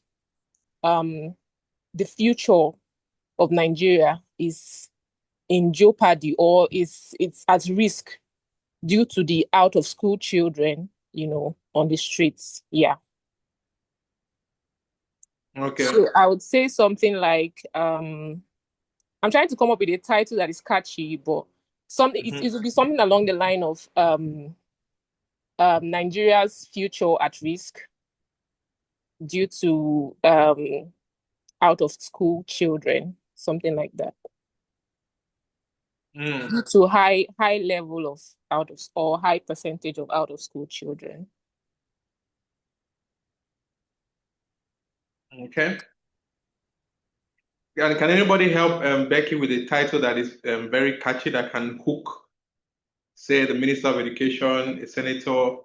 the future of Nigeria is in jeopardy or it's at risk due to the out of school children, on the streets. Yeah. Okay. So I would say something like, I'm trying to come up with a title that is catchy, but it would be something along the line of Nigeria's future at risk due to out of school children, something like that. Due to high level of high percentage of out of school children. Okay. And can anybody help Becky with a title that is very catchy that can hook, say, the Minister of Education, a senator,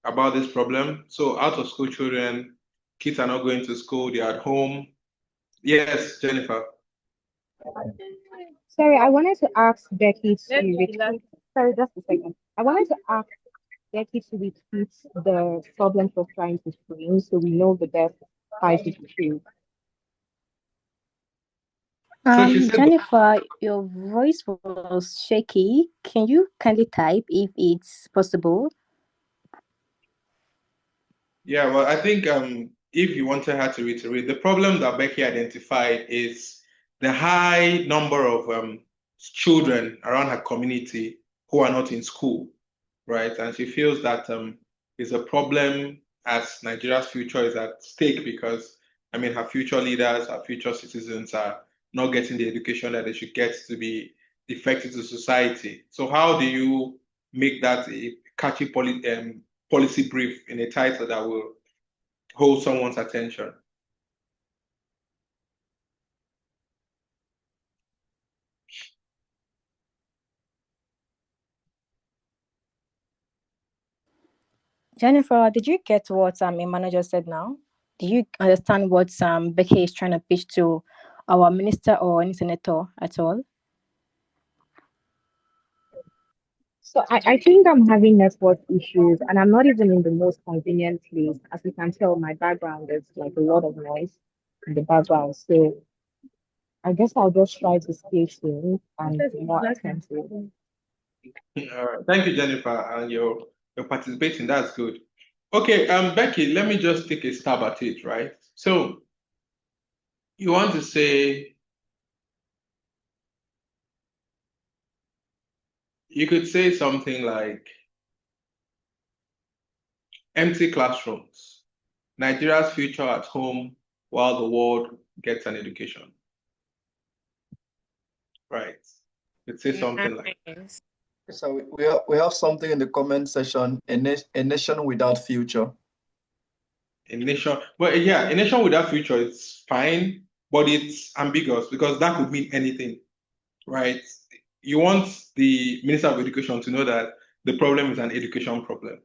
about this problem? So out of school children, kids are not going to school, they're at home. Yes, Jennifer. Sorry, I wanted to ask Becky to repeat. Sorry, just a second. I wanted to ask Becky to repeat the problems we're trying to frame so we know the best title to choose. Jennifer, your voice was shaky. Can you kindly type if it's possible? Yeah, well, I think if you wanted her to reiterate, the problem that Becky identified is the high number of children around her community who are not in school, right? And she feels that is a problem as Nigeria's future is at stake because, her future leaders, her future citizens are not getting the education that they should get to be effect to society. So how do you make that a catchy policy brief in a title that will hold someone's attention? Jennifer, did you get what Emmanuel just said now? Do you understand what Becky is trying to pitch to our minister or any senator at all? So I think I'm having network issues and I'm not even in the most convenient place. As you can tell, my background is like a lot of noise in the background. So I guess I'll just try to stay tuned and be more attentive. All right. Thank you, Jennifer, and you're participating. That's good. Okay, Becky, let me just take a stab at it, right? So you want to say, you could say something like empty classrooms, Nigeria's future at home while the world gets an education. Right. You could say something like Nice. So we have something in the comment section, a nation without future. a nation. Well, yeah, a nation without future is fine, but it's ambiguous because that could mean anything, right? You want the Minister of Education to know that the problem is an education problem.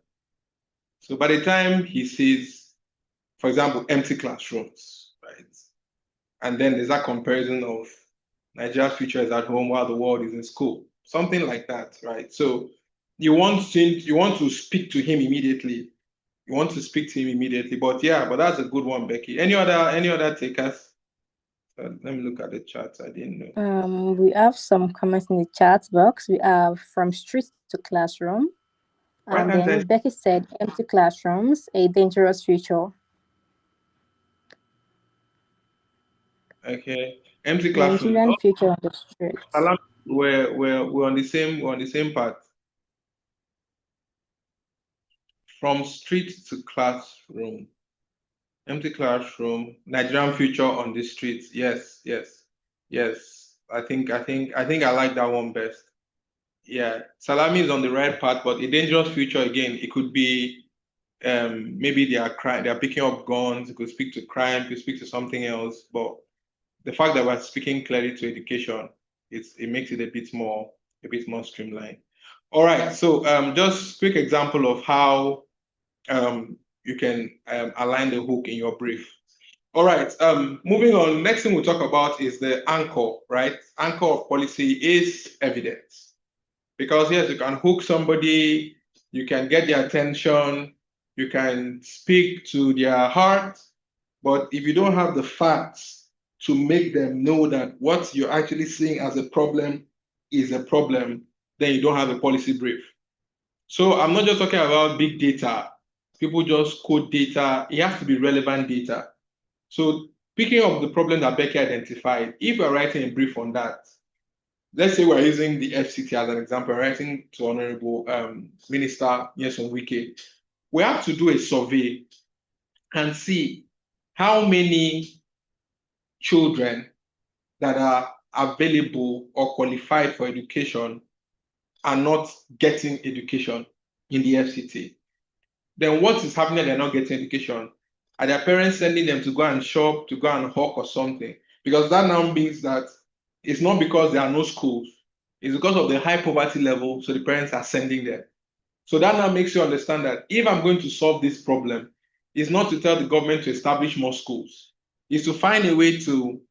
So by the time he sees, for example, empty classrooms, right? And then there's that comparison of Nigeria's future is at home while the world is in school, something like that, right? So you want to speak to him immediately. You want to speak to him immediately, but yeah, but that's a good one, Becky. Any other takers? Let me look at the chat. I didn't know. We have some comments in the chat box. We have from street to classroom. And then Becky said, empty classrooms, a dangerous future. Okay, empty classrooms. Nigerian future on the streets. We're on the same path. From street to classroom. Empty classroom, Nigerian future on the streets. Yes. I think I like that one best. Yeah, Salami is on the right path, but a dangerous future again. It could be maybe they are picking up guns. It could speak to crime. It could speak to something else. But the fact that we're speaking clearly to education, it makes it a bit more streamlined. All right. So just quick example of how you can align the hook in your brief. All right, moving on. Next thing we'll talk about is the anchor, right? Anchor of policy is evidence. Because yes, you can hook somebody, you can get their attention, you can speak to their heart, but if you don't have the facts to make them know that what you're actually seeing as a problem is a problem, then you don't have a policy brief. So I'm not just talking about big data. People just quote data. It has to be relevant data. So picking up the problem that Becky identified, if we're writing a brief on that, let's say we're using the FCT as an example, writing to Honorable Minister Nyesom Wike, we have to do a survey and see how many children that are available or qualified for education are not getting education in the FCT. Then what is happening? They're not getting education. Are their parents sending them to go and shop, to go and hawk or something? Because that now means that it's not because there are no schools. It's because of the high poverty level, so the parents are sending them. So that now makes you understand that if I'm going to solve this problem, it's not to tell the government to establish more schools. It's to find a way to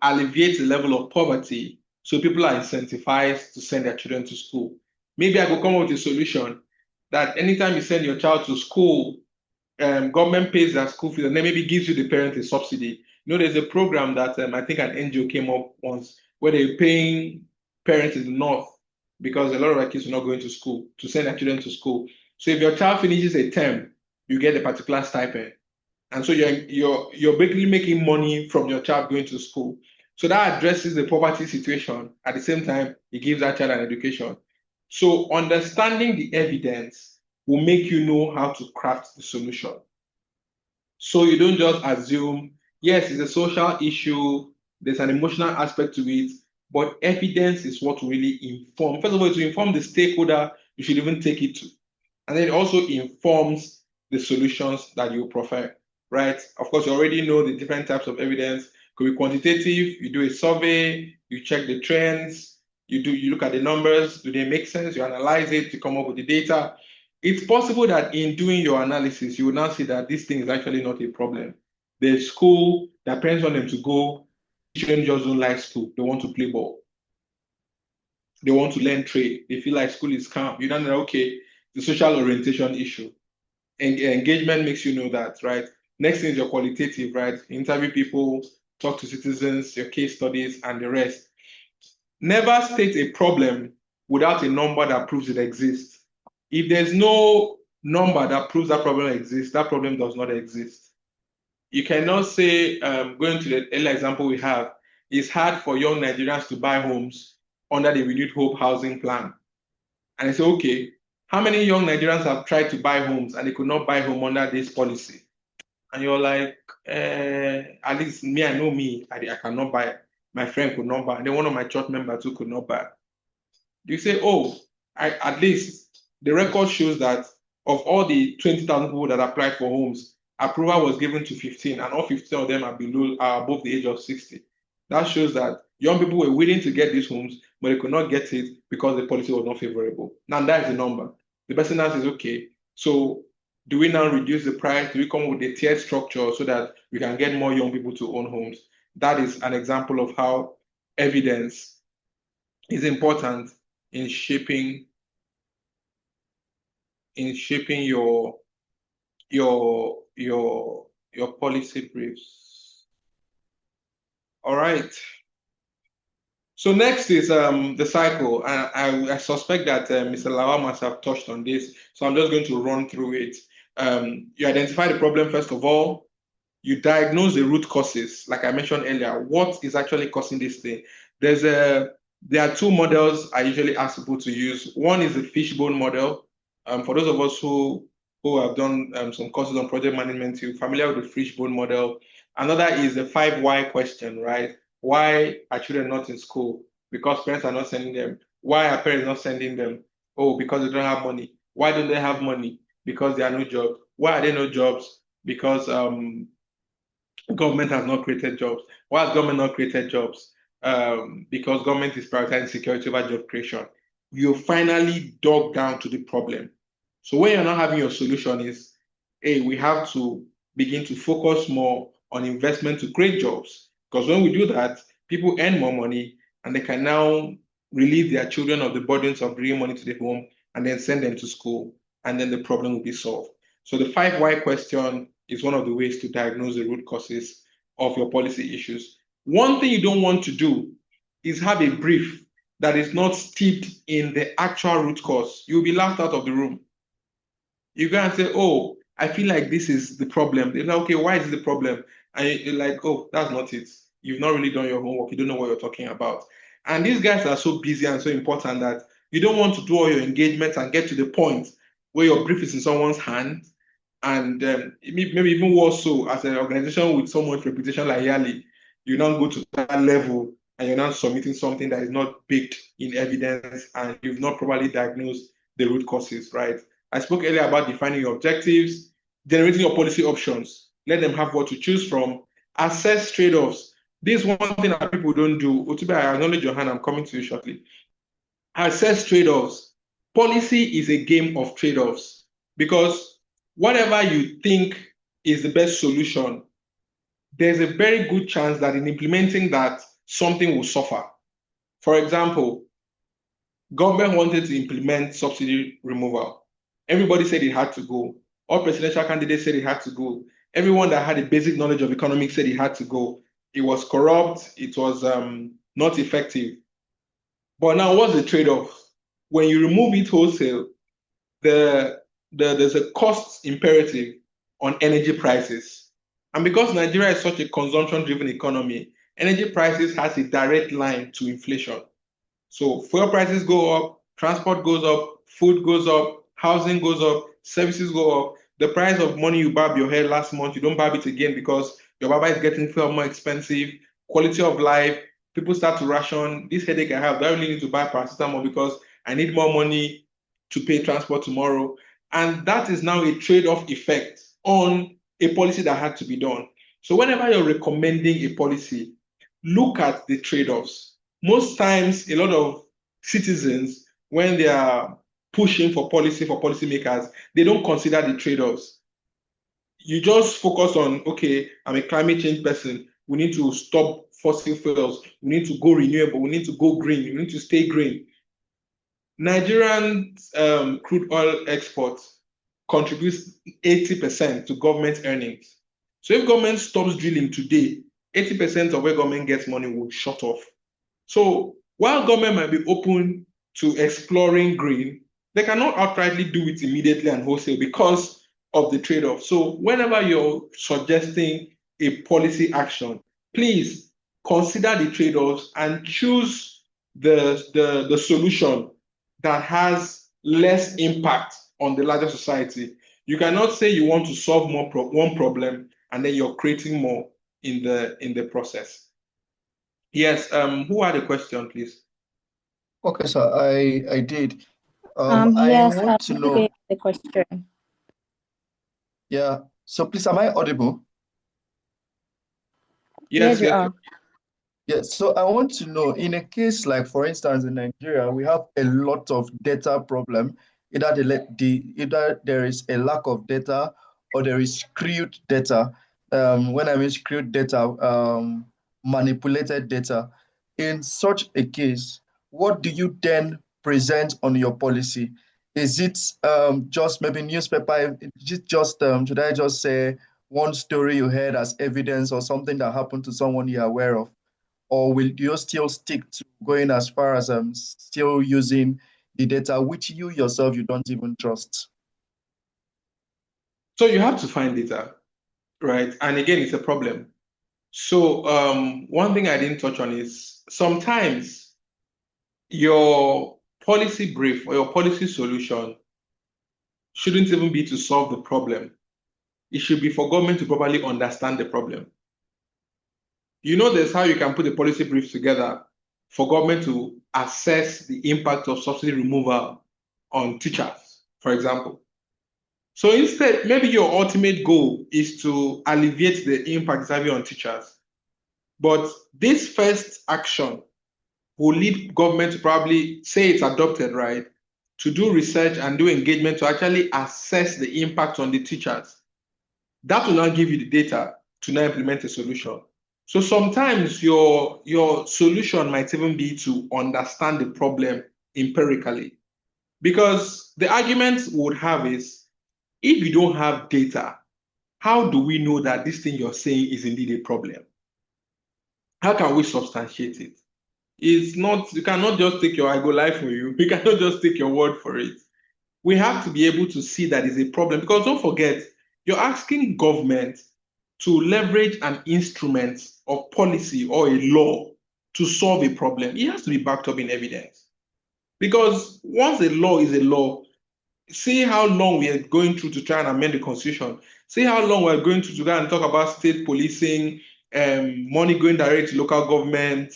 alleviate the level of poverty so people are incentivized to send their children to school. Maybe I could come up with a solution that anytime you send your child to school, government pays their school fees and then maybe gives you the parent a subsidy. You know, there's a program that I think an NGO came up once where they're paying parents in the north because a lot of our kids are not going to school to send their children to school. So if your child finishes a term, you get a particular stipend. And so you're basically making money from your child going to school. So that addresses the poverty situation. At the same time, it gives that child an education. So understanding the evidence will make you know how to craft the solution. So you don't just assume, yes, it's a social issue, there's an emotional aspect to it, but evidence is what really inform. First of all, to inform the stakeholder you should even take it to. And then it also informs the solutions that you prefer, right? Of course, you already know the different types of evidence. It could be quantitative, you do a survey, you check the trends, you look at the numbers, do they make sense? You analyze it to come up with the data. It's possible that in doing your analysis, you will now see that this thing is actually not a problem. The school that parents want them to go, children just don't like school. They want to play ball. They want to learn trade. They feel like school is calm. You don't know, okay, the social orientation issue. Engagement makes you know that, right? Next thing is your qualitative, right? Interview people, talk to citizens, your case studies, and the rest. Never state a problem without a number that proves it exists. If there's no number that proves that problem exists, that problem does not exist. You cannot say, going to the earlier example we have, it's hard for young Nigerians to buy homes under the Renewed Hope housing plan. And I say, okay, how many young Nigerians have tried to buy homes and they could not buy home under this policy? And you're like, at least me, I know me, I cannot buy. My friend could not buy. And then one of my church members too could not buy. You say, oh, at least the record shows that of all the 20,000 people that applied for homes, approval was given to 15, and all 15 of them are above the age of 60. That shows that young people were willing to get these homes, but they could not get it because the policy was not favorable. Now that's the number. The person now says, okay, so do we now reduce the price? Do we come up with a tiered structure so that we can get more young people to own homes? That is an example of how evidence is important in shaping your policy briefs. All right. So next is the cycle. I suspect that Mr. Lawal must have touched on this, so I'm just going to run through it. You identify the problem first of all. You diagnose the root causes, like I mentioned earlier. What is actually causing this thing? There are two models I usually ask people to use. One is the fishbone model. For those of us who have done some courses on project management, you're familiar with the fishbone model. Another is the 5 why question, right? Why are children not in school? Because parents are not sending them. Why are parents not sending them? Oh, because they don't have money. Why don't they have money? Because there are no jobs. Why are there no jobs? Because government has not created jobs. Why has government not created jobs? Because government is prioritizing security over job creation. You finally dug down to the problem. So when you're not having your solution is, hey, we have to begin to focus more on investment to create jobs. Because when we do that, people earn more money and they can now relieve their children of the burdens of bringing money to the home and then send them to school. And then the problem will be solved. So the 5 why question is one of the ways to diagnose the root causes of your policy issues. One thing you don't want to do is have a brief that is not steeped in the actual root cause. You'll be laughed out of the room. You go and say, oh, I feel like this is the problem. They're like, okay, why is it the problem? And you're like, oh, that's not it. You've not really done your homework. You don't know what you're talking about. And these guys are so busy and so important that you don't want to do all your engagements and get to the point where your brief is in someone's hand. And maybe even worse so, as an organization with so much reputation like YALI, you now go to that level and you're now submitting something that is not baked in evidence and you've not properly diagnosed the root causes, right? I spoke earlier about defining your objectives, generating your policy options, let them have what to choose from, assess trade-offs. This is one thing that people don't do. Otube, I acknowledge your hand, I'm coming to you shortly. Assess trade-offs. Policy is a game of trade-offs because whatever you think is the best solution, there's a very good chance that in implementing that, something will suffer. For example, government wanted to implement subsidy removal. Everybody said it had to go. All presidential candidates said it had to go. Everyone that had a basic knowledge of economics said it had to go. It was corrupt. It was not effective. But now what's the trade-off? When you remove it wholesale, there's a cost imperative on energy prices. And because Nigeria is such a consumption-driven economy, energy prices has a direct line to inflation. So fuel prices go up, transport goes up, food goes up, housing goes up, services go up. The price of money you barb your hair last month, you don't barb it again because your barber is getting fuel more expensive. Quality of life, people start to ration, this headache I have, do I really need to buy paracetamol because I need more money to pay transport tomorrow? And that is now a trade-off effect on a policy that had to be done. So whenever you're recommending a policy, look at the trade-offs. Most times, a lot of citizens, when they are pushing for policy for policymakers, they don't consider the trade-offs. You just focus on, okay, I'm a climate change person. We need to stop fossil fuels. We need to go renewable. We need to go green. We need to stay green. Nigerian crude oil exports contributes 80% to government earnings. So if government stops drilling today, 80% of where government gets money will shut off. So while government might be open to exploring green, they cannot outrightly do it immediately and wholesale because of the trade-off. So whenever you're suggesting a policy action, please consider the trade-offs and choose the solution that has less impact on the larger society. You cannot say you want to solve one problem and then you're creating more in the process. Yes, who had a question, please? Okay, so I did. I Yes, want to know. the question. Yeah. So please, am I audible? Yes, Yes, you yes. are. Yes. So I want to know, in a case like, for instance, in Nigeria, we have a lot of data problem. Either there is a lack of data or there is skewed data. When I mean skewed data, manipulated data. In such a case, what do you then present on your policy? Is it just maybe newspaper? Is it just should I just say one story you heard as evidence or something that happened to someone you're aware of? Or will you still stick to going as far as still using the data which you yourself you don't even trust? So you have to find data, right? And again, it's a problem. So one thing I didn't touch on is sometimes your policy brief or your policy solution shouldn't even be to solve the problem. It should be for government to properly understand the problem. You know, there's how you can put a policy brief together for government to assess the impact of subsidy removal on teachers, for example. So instead, maybe your ultimate goal is to alleviate the impact it's having on teachers. But this first action will lead government to probably say it's adopted, right? To do research and do engagement to actually assess the impact on the teachers. That will now give you the data to now implement a solution. So sometimes your solution might even be to understand the problem empirically. Because the argument would have is, if you don't have data, how do we know that this thing you're saying is indeed a problem? How can we substantiate it? It's not, you cannot just take your I go live for you. We cannot just take your word for it. We have to be able to see that it's a problem, because don't forget, you're asking government to leverage an instrument of policy or a law to solve a problem. It has to be backed up in evidence. Because once a law is a law, see how long we are going through to try and amend the constitution. See how long we're going through to try and talk about state policing, money going direct to local government,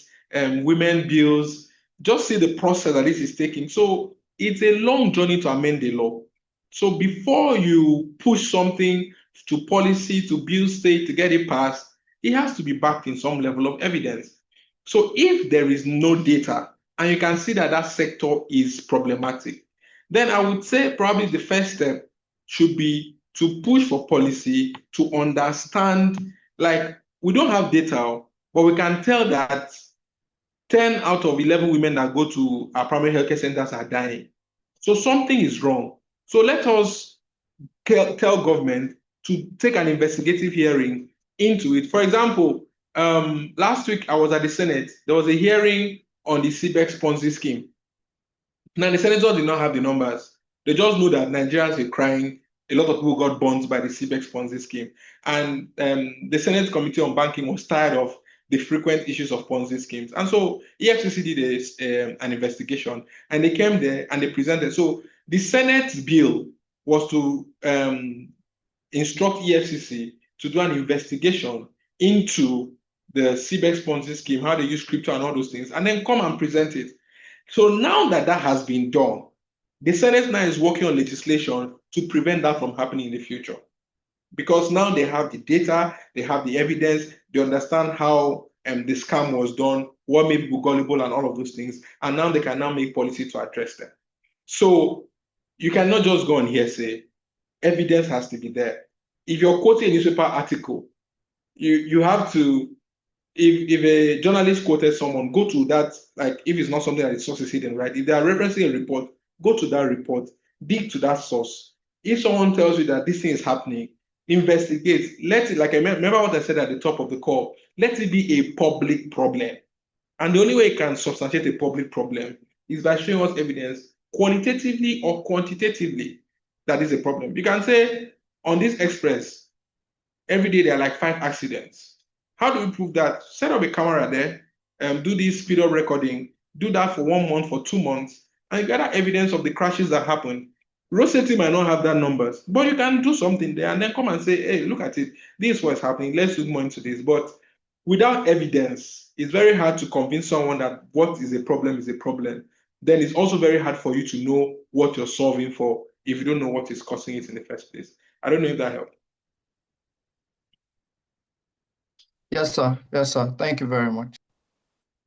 women bills. Just see the process that this is taking. So it's a long journey to amend the law. So before you push something to policy, to build state, to get it passed, it has to be backed in some level of evidence. So if there is no data, and you can see that that sector is problematic, then I would say probably the first step should be to push for policy to understand, like, we don't have data, but we can tell that 10 out of 11 women that go to our primary healthcare centers are dying. So something is wrong. So let us tell government to take an investigative hearing into it. For example, last week I was at the Senate. There was a hearing on the CBEX Ponzi scheme. Now, the senators did not have the numbers. They just know that Nigerians were crying. A lot of people got bonds by the CBEX Ponzi scheme. And the Senate Committee on Banking was tired of the frequent issues of Ponzi schemes. And so EFCC did an investigation, and they came there and they presented. So the Senate's bill was to instruct EFCC to do an investigation into the CBEX Ponzi scheme, how they use crypto and all those things, and then come and present it. So now that that has been done, the Senate now is working on legislation to prevent that from happening in the future. Because now they have the data, they have the evidence, they understand how the scam was done, what made people gullible and all of those things, and now they can now make policy to address them. So you cannot just go on hearsay. Evidence has to be there. If you're quoting a newspaper article, you have to, if a journalist quoted someone, go to that, like if it's not something that the source is hidden, right? If they are referencing a report, go to that report, dig to that source. If someone tells you that this thing is happening, investigate. Let it, like I remember what I said at the top of the call, let it be a public problem. And the only way you can substantiate a public problem is by showing us evidence qualitatively or quantitatively that is a problem. You can say on this express, every day there are like 5 accidents. How do we prove that? Set up a camera there, do this speed up recording, do that for 1 month, for 2 months, and you gather evidence of the crashes that happen. Road safety might not have that numbers, but you can do something there and then come and say, hey, look at it. This is what's happening. Let's look more into this. But without evidence, it's very hard to convince someone that what is a problem is a problem. Then it's also very hard for you to know what you're solving for if you don't know what is causing it in the first place. I don't know if that helped. Yes, sir. Yes, sir. Thank you very much.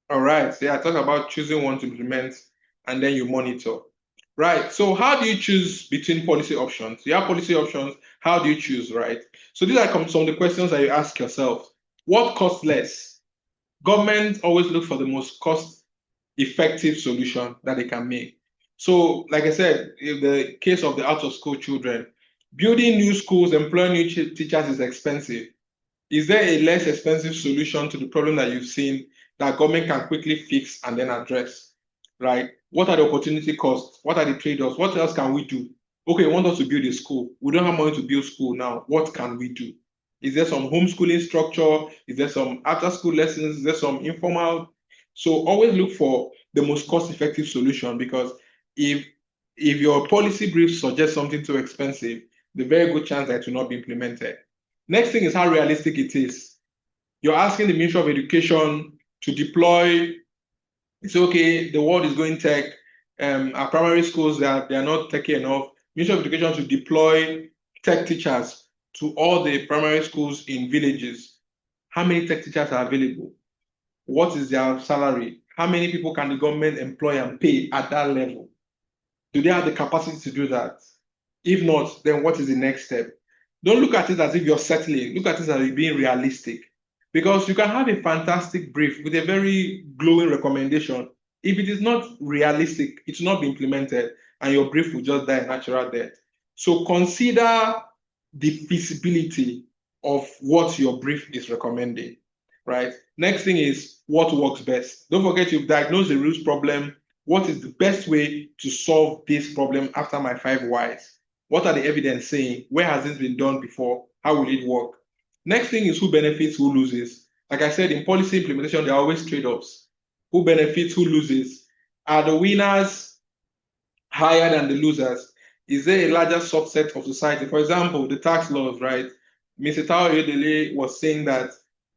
All right. So yeah, talk about choosing one to implement and then you monitor. Right. So how do you choose between policy options? You have policy options. How do you choose, right? So these are some of the questions that you ask yourself. What costs less? Government always look for the most cost-effective solution that they can make. So, like I said, in the case of the out-of-school children, building new schools, employing new teachers is expensive. Is there a less expensive solution to the problem that you've seen that government can quickly fix and then address, right? What are the opportunity costs? What are the trade-offs? What else can we do? Okay, we want us to build a school. We don't have money to build school now. What can we do? Is there some homeschooling structure? Is there some after-school lessons? Is there some informal? So always look for the most cost-effective solution, because if your policy brief suggests something too expensive, the very good chance that it will not be implemented. Next thing is how realistic it is. You're asking the Ministry of Education to deploy. It's okay, the world is going tech. Our primary schools, they are not techy enough. Ministry of Education to deploy tech teachers to all the primary schools in villages. How many tech teachers are available? What is their salary? How many people can the government employ and pay at that level? Do they have the capacity to do that? If not, then what is the next step? Don't look at it as if you're settling. Look at it as being realistic. Because you can have a fantastic brief with a very glowing recommendation. If it is not realistic, it will not be implemented, and your brief will just die a natural death. So consider the feasibility of what your brief is recommending, right? Next thing is what works best. Don't forget, you've diagnosed the root problem. What is the best way to solve this problem after my 5 whys? What are the evidence saying? Where has this been done before? How will it work? Next thing is who benefits, who loses. Like I said, in policy implementation, there are always trade-offs. Who benefits, who loses? Are the winners higher than the losers? Is there a larger subset of society? For example, the tax laws, right? Mr. Tao Yodele was saying that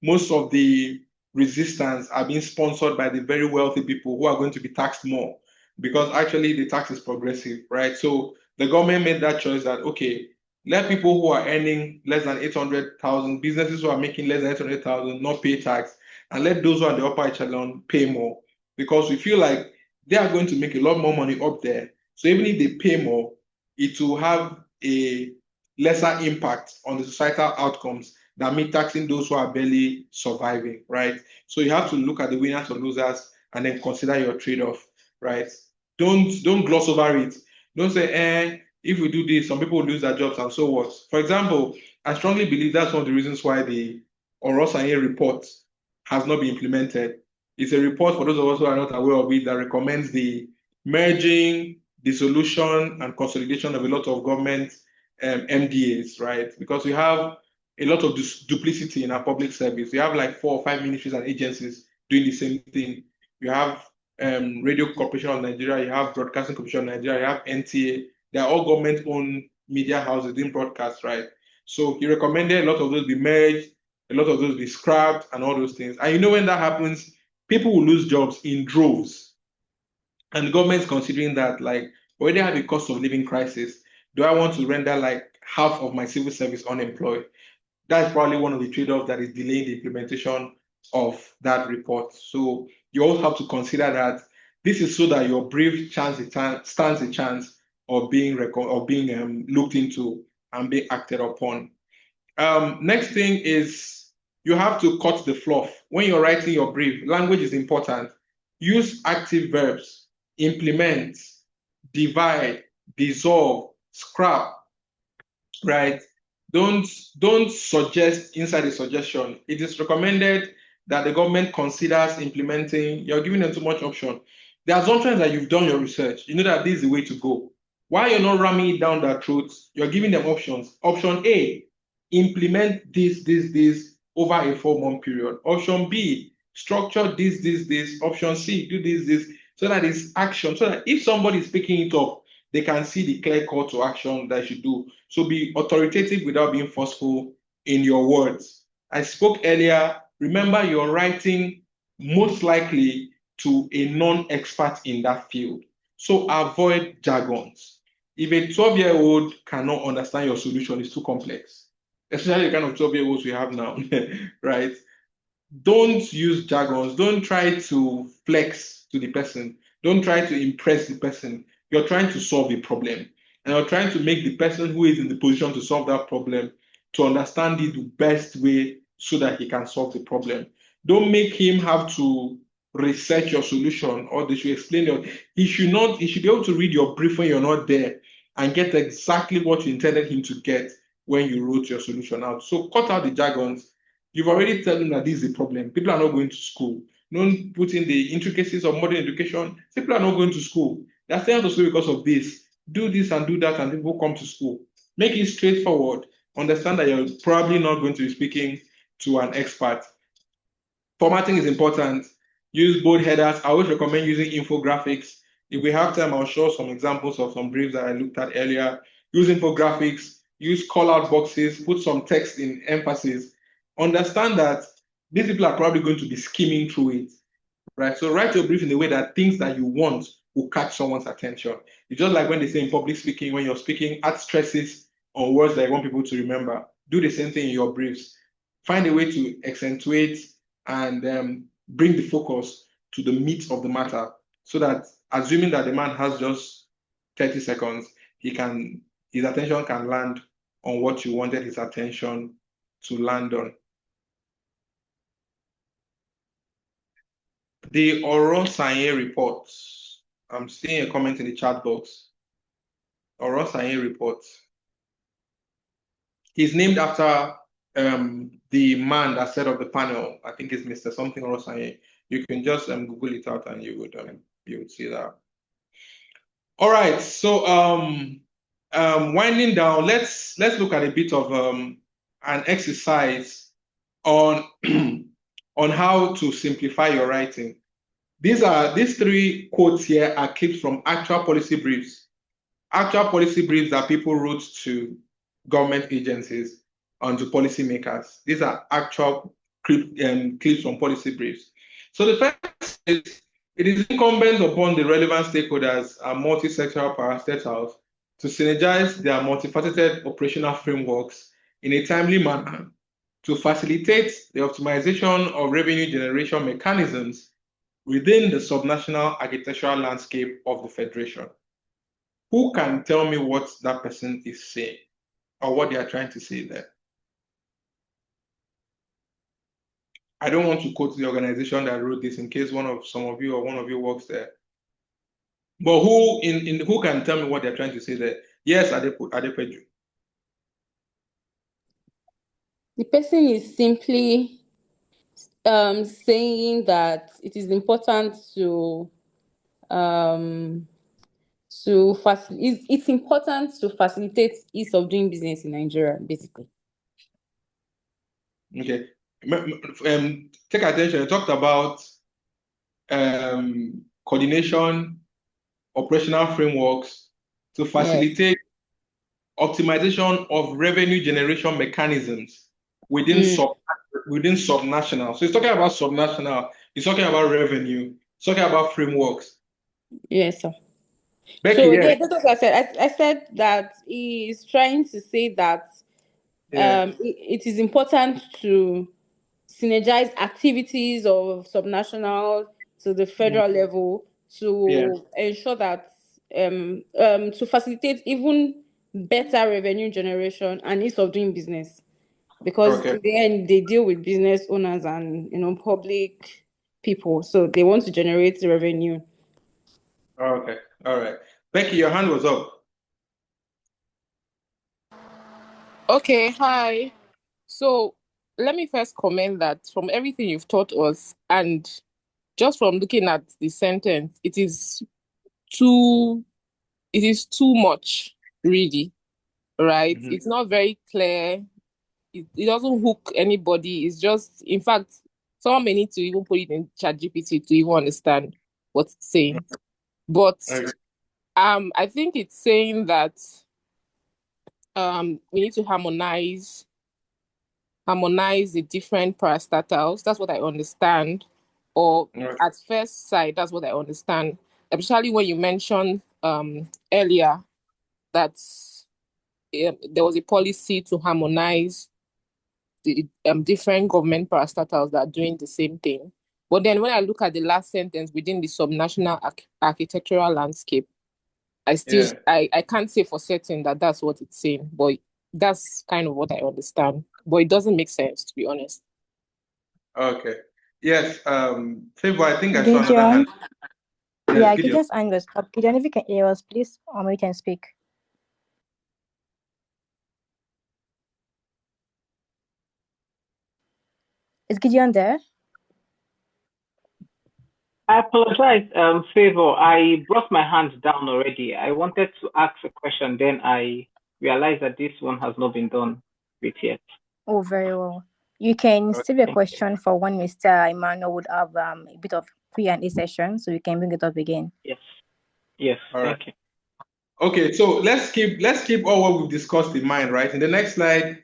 most of the resistance are being sponsored by the very wealthy people who are going to be taxed more, because actually the tax is progressive, right? So the government made that choice that, okay, let people who are earning less than 800,000, businesses who are making less than 800,000 not pay tax, and let those who are in the upper echelon pay more, because we feel like they are going to make a lot more money up there. So even if they pay more, it will have a lesser impact on the societal outcomes than me taxing those who are barely surviving, right? So you have to look at the winners or losers and then consider your trade-off, right? Don't gloss over it. Don't say, if we do this, some people will lose their jobs and so what. For example, I strongly believe that's one of the reasons why the Orosanye report has not been implemented. It's a report, for those of us who are not aware of it, that recommends the merging, dissolution, and consolidation of a lot of government MDAs, right? Because we have a lot of duplicity in our public service. We have like 4 or 5 ministries and agencies doing the same thing. You have Radio Corporation of Nigeria, you have Broadcasting Corporation of Nigeria, you have NTA. They are all government-owned media houses doing broadcasts, right? So he recommended a lot of those be merged, a lot of those will be scrapped and all those things. And you know, when that happens, people will lose jobs in droves. And the government is considering that, like, already have a cost of living crisis. Do I want to render like half of my civil service unemployed? That's probably one of the trade-offs that is delaying the implementation of that report. So you also have to consider that this is so that your brief stands a chance of being looked into and being acted upon. Next thing is you have to cut the fluff. When you're writing your brief, language is important. Use active verbs, implement, divide, dissolve, scrap, right? Don't suggest inside the suggestion. It is recommended that the government considers implementing. You're giving them too much option. The assumption is that you've done your research. You know that this is the way to go. Why you're not ramming it down their throats, you're giving them options. Option A, implement this over a 4-month period. Option B, structure this. Option C, do this, so that it's action. So that if somebody is picking it up, they can see the clear call to action that you should do. So be authoritative without being forceful in your words. I spoke earlier, remember you're writing most likely to a non-expert in that field. So avoid jargons. If a 12-year-old cannot understand your solution, it's too complex, especially the kind of 12-year-olds we have now, right? Don't use jargons. Don't try to flex to the person. Don't try to impress the person. You're trying to solve a problem. And you're trying to make the person who is in the position to solve that problem to understand it the best way so that he can solve the problem. Don't make him have to research your solution, or they should explain it. He should be able to read your brief when you're not there and get exactly what you intended him to get when you wrote your solution out. So cut out the jargons. You've already told them that this is a problem. People are not going to school. Don't put in the intricacies of modern education. People are not going to school. They're staying out of school because of this. Do this and do that, and people come to school. Make it straightforward. Understand that you're probably not going to be speaking to an expert. Formatting is important. Use bold headers. I always recommend using infographics. If we have time, I'll show some examples of some briefs that I looked at earlier. Use infographics. Use call-out boxes. Put some text in emphasis. Understand that these people are probably going to be skimming through it, right? So write your brief in a way that things that you want will catch someone's attention. It's just like when they say in public speaking, when you're speaking, add stresses on words that you want people to remember. Do the same thing in your briefs. Find a way to accentuate and bring the focus to the meat of the matter, so that, assuming that the man has just 30 seconds, his attention can land on what you wanted his attention to land on. The Orosanye report. I'm seeing a comment in the chat box. Orosanye report. He's named after the man that set up the panel. I think it's Mr. something Orosanye. You can just Google it out and you would see that. All right. So winding down, let's look at a bit of an exercise on on how to simplify your writing. These 3 quotes here are clips from actual policy briefs. Actual policy briefs that people wrote to government agencies and to policymakers. These are actual clips from policy briefs. So the first is, it is incumbent upon the relevant stakeholders and multi-sectoral parastatals to synergize their multifaceted operational frameworks in a timely manner to facilitate the optimization of revenue generation mechanisms within the subnational architectural landscape of the Federation. Who can tell me what that person is saying or what they are trying to say there? I don't want to quote the organization that wrote this in case one of you works there. But who can tell me what they're trying to say there? Yes, Adepeju. The person is simply saying that it is important it's important to facilitate ease of doing business in Nigeria, basically. Okay. Take attention. I talked about coordination, operational frameworks to facilitate optimization of revenue generation mechanisms within within subnational. So he's talking about subnational. He's talking about revenue. He's talking about frameworks. Yes, sir. Becky, So yeah. that's what I said. I said that he's trying to say that it is important to synergize activities of subnational to the federal level to ensure that to facilitate even better revenue generation and ease of doing business, because in the end they deal with business owners and public people, so they want to generate revenue. Okay, all right. Becky, your hand was up. Okay, hi. So let me first comment that from everything you've taught us, and just from looking at the sentence, it is too much, really, right? Mhm. It's not very clear. It doesn't hook anybody. It's just, in fact, someone may need to even put it in ChatGPT to even understand what it's saying. But Okay. I think it's saying that we need to harmonize the different parastatals. That's what I understand. Or at first sight, that's what I understand. Especially when you mentioned earlier that there was a policy to harmonize the different government parastatals that are doing the same thing. But then when I look at the last sentence within the subnational architectural landscape, I can't say for certain that that's what it's saying, but that's kind of what I understand. But it doesn't make sense, to be honest. Okay. Yes. Favor, I think I saw another Gideon. hand. Yes, Yeah, Gideon. Gideon's hand was up. Gideon, if you can hear us, please unmute and speak. Is Gideon there? I apologize, Favor. I brought my hand down already. I wanted to ask a question, then I realized that this one has not been done with yet. Oh, very well. You can save a question for when Mr. Emmanuel would have a bit of Q&A session, so we can bring it up again. Yes. All right. Thank you. Okay, so let's keep all what we've discussed in mind, right? In the next slide,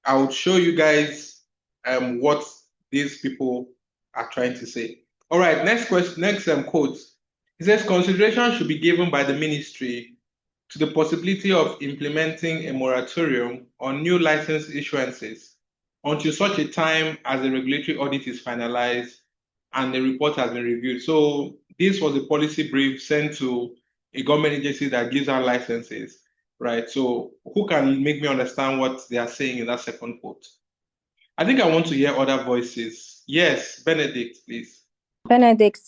I will show you guys what these people are trying to say. All right, next question, next quote. It says consideration should be given by the ministry to the possibility of implementing a moratorium on new license issuances until such a time as a regulatory audit is finalized and the report has been reviewed. So this was a policy brief sent to a government agency that gives out licenses, right? So who can make me understand what they are saying in that second quote? I think I want to hear other voices. Yes, Benedict, please. Benedict.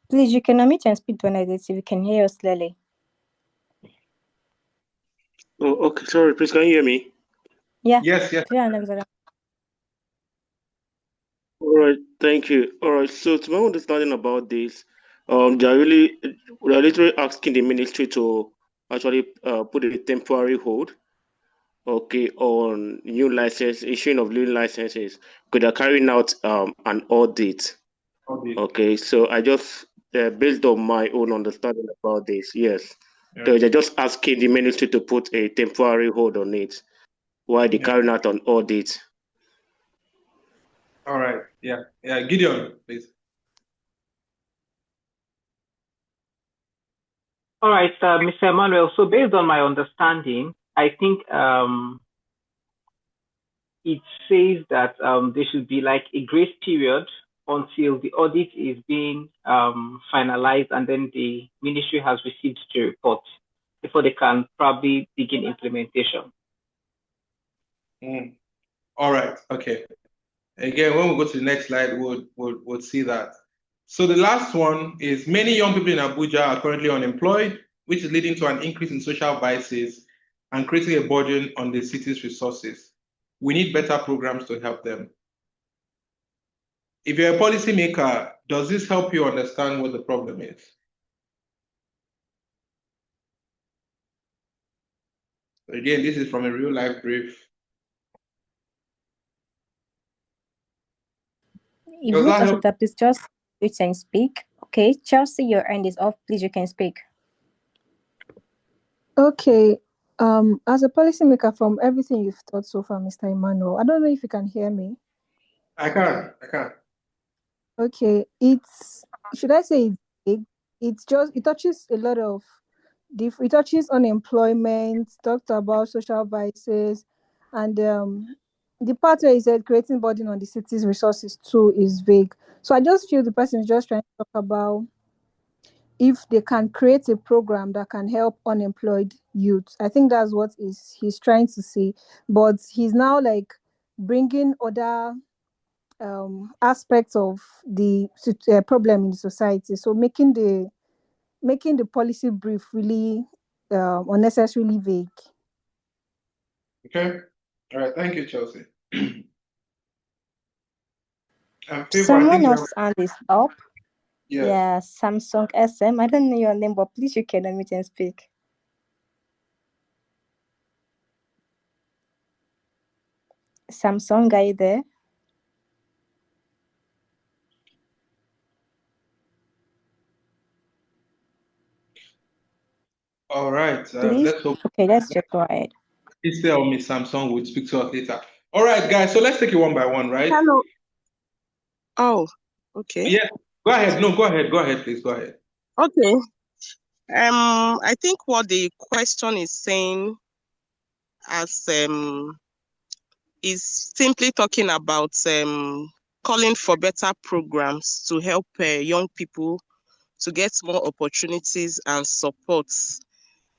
Please, you can unmute and speak, Benedict, if you can hear us clearly. Oh, okay. Sorry, please, can you hear me? Yeah. Yes. All right, thank you. All right, so to my understanding about this, they're literally asking the ministry to actually put a temporary hold, okay, on new license, issuing of new licenses, because they're carrying out an audit. Okay, so I just based on my own understanding about this, yes. So they're just asking the ministry to put a temporary hold on it while they're carrying out an audit. All right. Yeah. Gideon, please. All right, Mr. Emmanuel. So based on my understanding, I think it says that there should be like a grace period until the audit is being finalized and then the ministry has received the report before they can probably begin implementation. All right. Okay. Again, when we go to the next slide, we'll see that. So the last one is many young people in Abuja are currently unemployed, which is leading to an increase in social vices and creating a burden on the city's resources. We need better programs to help them. If you're a policymaker, does this help you understand what the problem is? Again, this is from a real life brief. If you want to please just you can speak. Okay, Chelsea, your hand is off. Please, you can speak. Okay. As a policymaker, from everything you've taught so far, Mr. Emmanuel, I don't know if you can hear me. I can. Okay, should I say it's big? It touches a lot of it touches unemployment, talked about social vices, and the part where he said creating burden on the city's resources too is vague. So I just feel the person is just trying to talk about if they can create a program that can help unemployed youth. I think that's what he's trying to say, but he's now like bringing other aspects of the problem in the society. So making the policy brief really unnecessarily vague. Okay. All right. Thank you, Chelsea. Favor, I Someone think you have. else's hand is up. Yes. Yeah, Samsung SM. I don't know your name, but please you can unmute and speak. Samsung, are you there? All right. Please. Let's hope. Okay, let's just go ahead. Sister or Miss Samsung will speak to us later. All right, guys. So let's take it one by one, right? Hello. Oh, okay. Yeah. Go ahead. No, go ahead. Go ahead, please. Go ahead. Okay. I think what the question is saying as is simply talking about calling for better programs to help young people to get more opportunities and supports.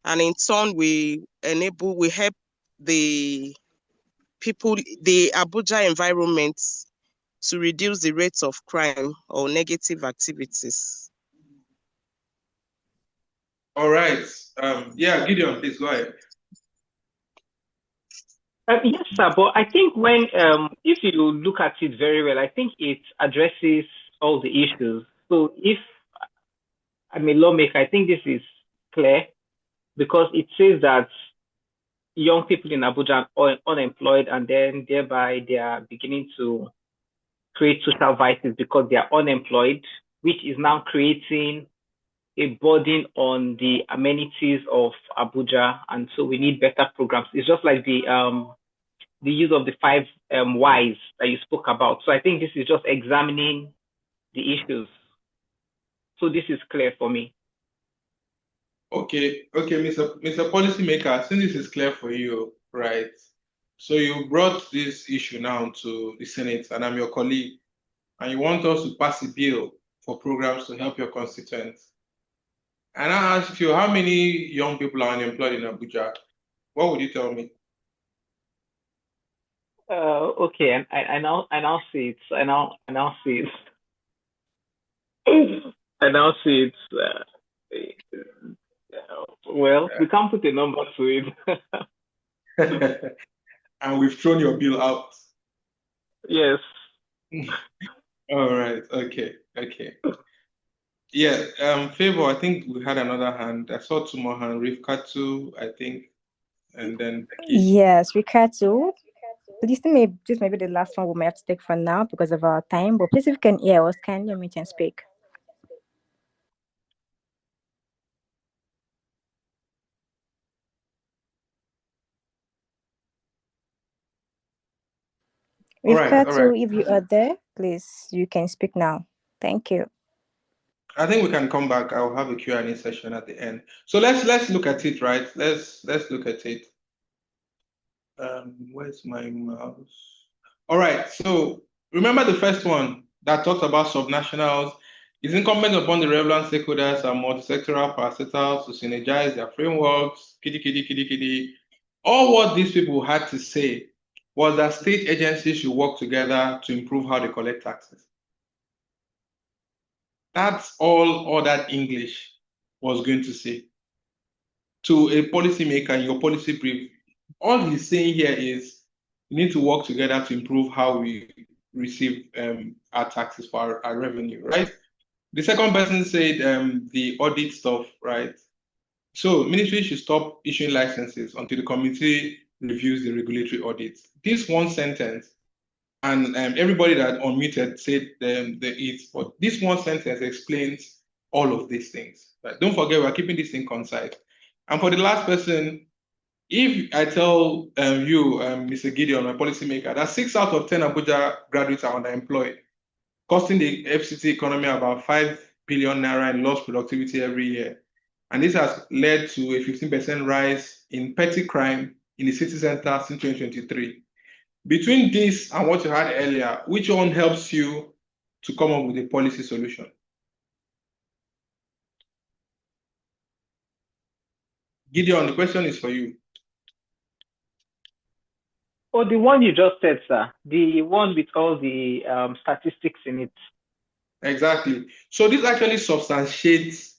And in turn, we help the people, the Abuja environment to reduce the rates of crime or negative activities. All right. Yeah, Gideon, please go ahead. Yes, sir. But I think if you look at it very well, I think it addresses all the issues. So if I'm a lawmaker, I think this is clear because it says that young people in Abuja are unemployed, and then thereby they are beginning to create social vices because they are unemployed, which is now creating a burden on the amenities of Abuja, and so we need better programs. It's just like the use of the five whys that you spoke about. So I think this is just examining the issues. So this is clear for me. Okay, Mr. Policymaker, since this is clear for you, right? So you brought this issue now to the Senate, and I'm your colleague, and you want us to pass a bill for programs to help your constituents. And I ask you, how many young people are unemployed in Abuja? What would you tell me? Okay, and I now see it. I now see it. I now see it. Well, we can't put a number to it. And we've thrown your bill out. Yes. All right. Okay. Yeah. Favor, I think we had another hand. I saw two more hands. Rifkatu, I think, and then Becky. Yes, Rifkatu. This may be the last one we may have to take for now because of our time. But please, if you can hear us, kindly unmute and speak. Rifkatu, if you are there, please, you can speak now. Thank you. I think we can come back. I'll have a Q&A session at the end. So let's look at it, right? Let's look at it. Where's my mouse? All right. So remember the first one that talks about subnationals. It's incumbent upon the relevant stakeholders and multi-sectoral parastatals to synergize their frameworks. All what these people had to say was that state agencies should work together to improve how they collect taxes. That's all that English was going to say to a policymaker in your policy brief. All he's saying here is we need to work together to improve how we receive our taxes for our revenue, right? The second person said the audit stuff, right? So ministry should stop issuing licenses until the committee reviews the regulatory audits. This one sentence, and everybody that unmuted said the it, but this one sentence explains all of these things. But don't forget, we're keeping this thing concise. And for the last person, If I tell you, Mr. Gideon, my policymaker, that 6 out of 10 Abuja graduates are underemployed, costing the FCT economy about 5 billion naira in lost productivity every year. And this has led to a 15% rise in petty crime in the city center since 2023. Between this and what you had earlier, which one helps you to come up with a policy solution? Gideon, the question is for you. Oh, the one you just said, sir. The one with all the statistics in it. Exactly. So this actually substantiates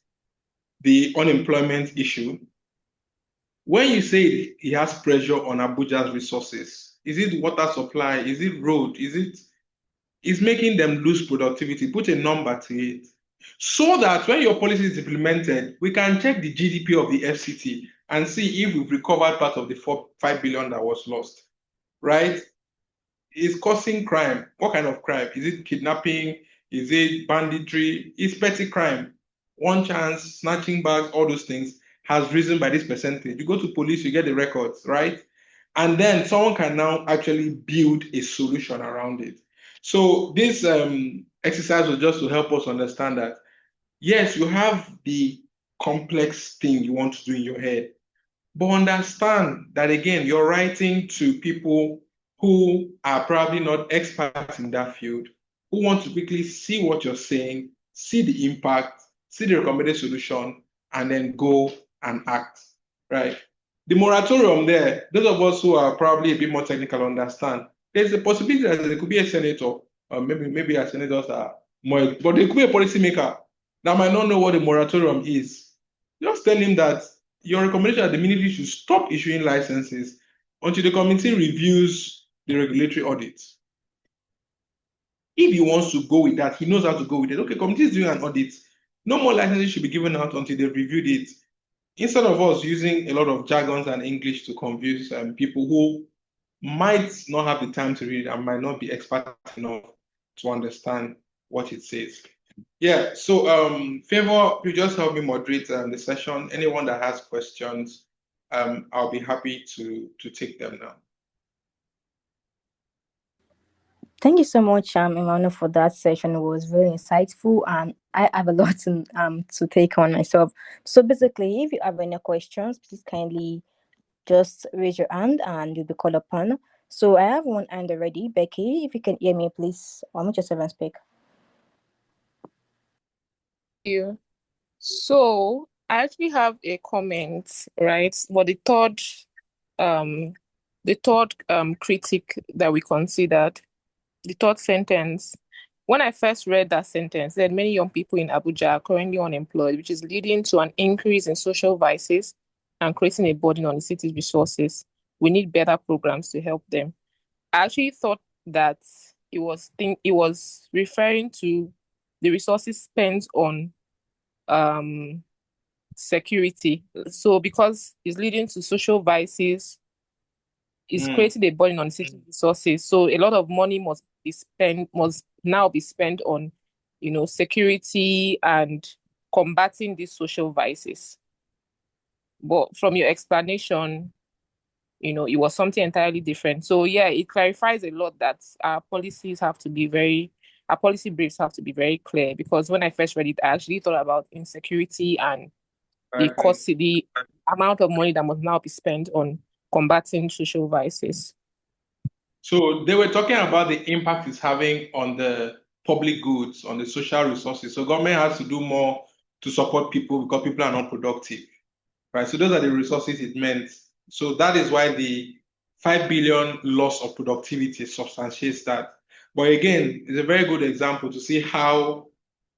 the unemployment issue. When you say he has pressure on Abuja's resources, is it water supply? Is it road? Is making them lose productivity? Put a number to it. So that when your policy is implemented, we can check the GDP of the FCT and see if we've recovered part of the 5 billion that was lost, right? Is causing crime. What kind of crime? Is it kidnapping? Is it banditry? It's petty crime. One chance, snatching bags, all those things has risen by this percentage. You go to police, you get the records, right? And then someone can now actually build a solution around it. So this exercise was just to help us understand that, yes, you have the complex thing you want to do in your head, but understand that, again, you're writing to people who are probably not experts in that field, who want to quickly see what you're saying, see the impact, see the recommended solution, and then go and act, right? The moratorium there, those of us who are probably a bit more technical understand, there's a possibility that there could be a senator, or maybe our senators are more, but there could be a policymaker that might not know what a moratorium is. Just tell him that your recommendation that the ministry should stop issuing licenses until the committee reviews the regulatory audit. If he wants to go with that, he knows how to go with it. Okay, committee is doing an audit. No more licenses should be given out until they've reviewed it. Instead of us using a lot of jargons and English to confuse people who might not have the time to read and might not be expert enough to understand what it says. Yeah, so Favor, you just help me moderate the session. Anyone that has questions, I'll be happy to take them now. Thank you so much, Emmanuel, for that session. It was very insightful, and I have a lot to take on myself. So basically, if you have any questions, please kindly just raise your hand and you'll be called upon. So I have one hand already. Becky, if you can hear me, please unmute yourself and speak. Thank you. So I actually have a comment, right? But the third critique that we considered, the third sentence. When I first read that sentence, that many young people in Abuja are currently unemployed, which is leading to an increase in social vices and creating a burden on the city's resources. We need better programs to help them. I actually thought that it was referring to the resources spent on security. So because it's leading to social vices, it's creating a burden on city resources. So a lot of money must now be spent on, security and combating these social vices. But from your explanation, it was something entirely different. So yeah, it clarifies a lot that our policy briefs have to be very clear, because when I first read it, I actually thought about insecurity and the amount of money that must now be spent on combating social vices. So they were talking about the impact it's having on the public goods, on the social resources. So government has to do more to support people because people are not productive, right? So those are the resources it meant. So that is why the 5 billion loss of productivity substantiates that. But again, it's a very good example to see how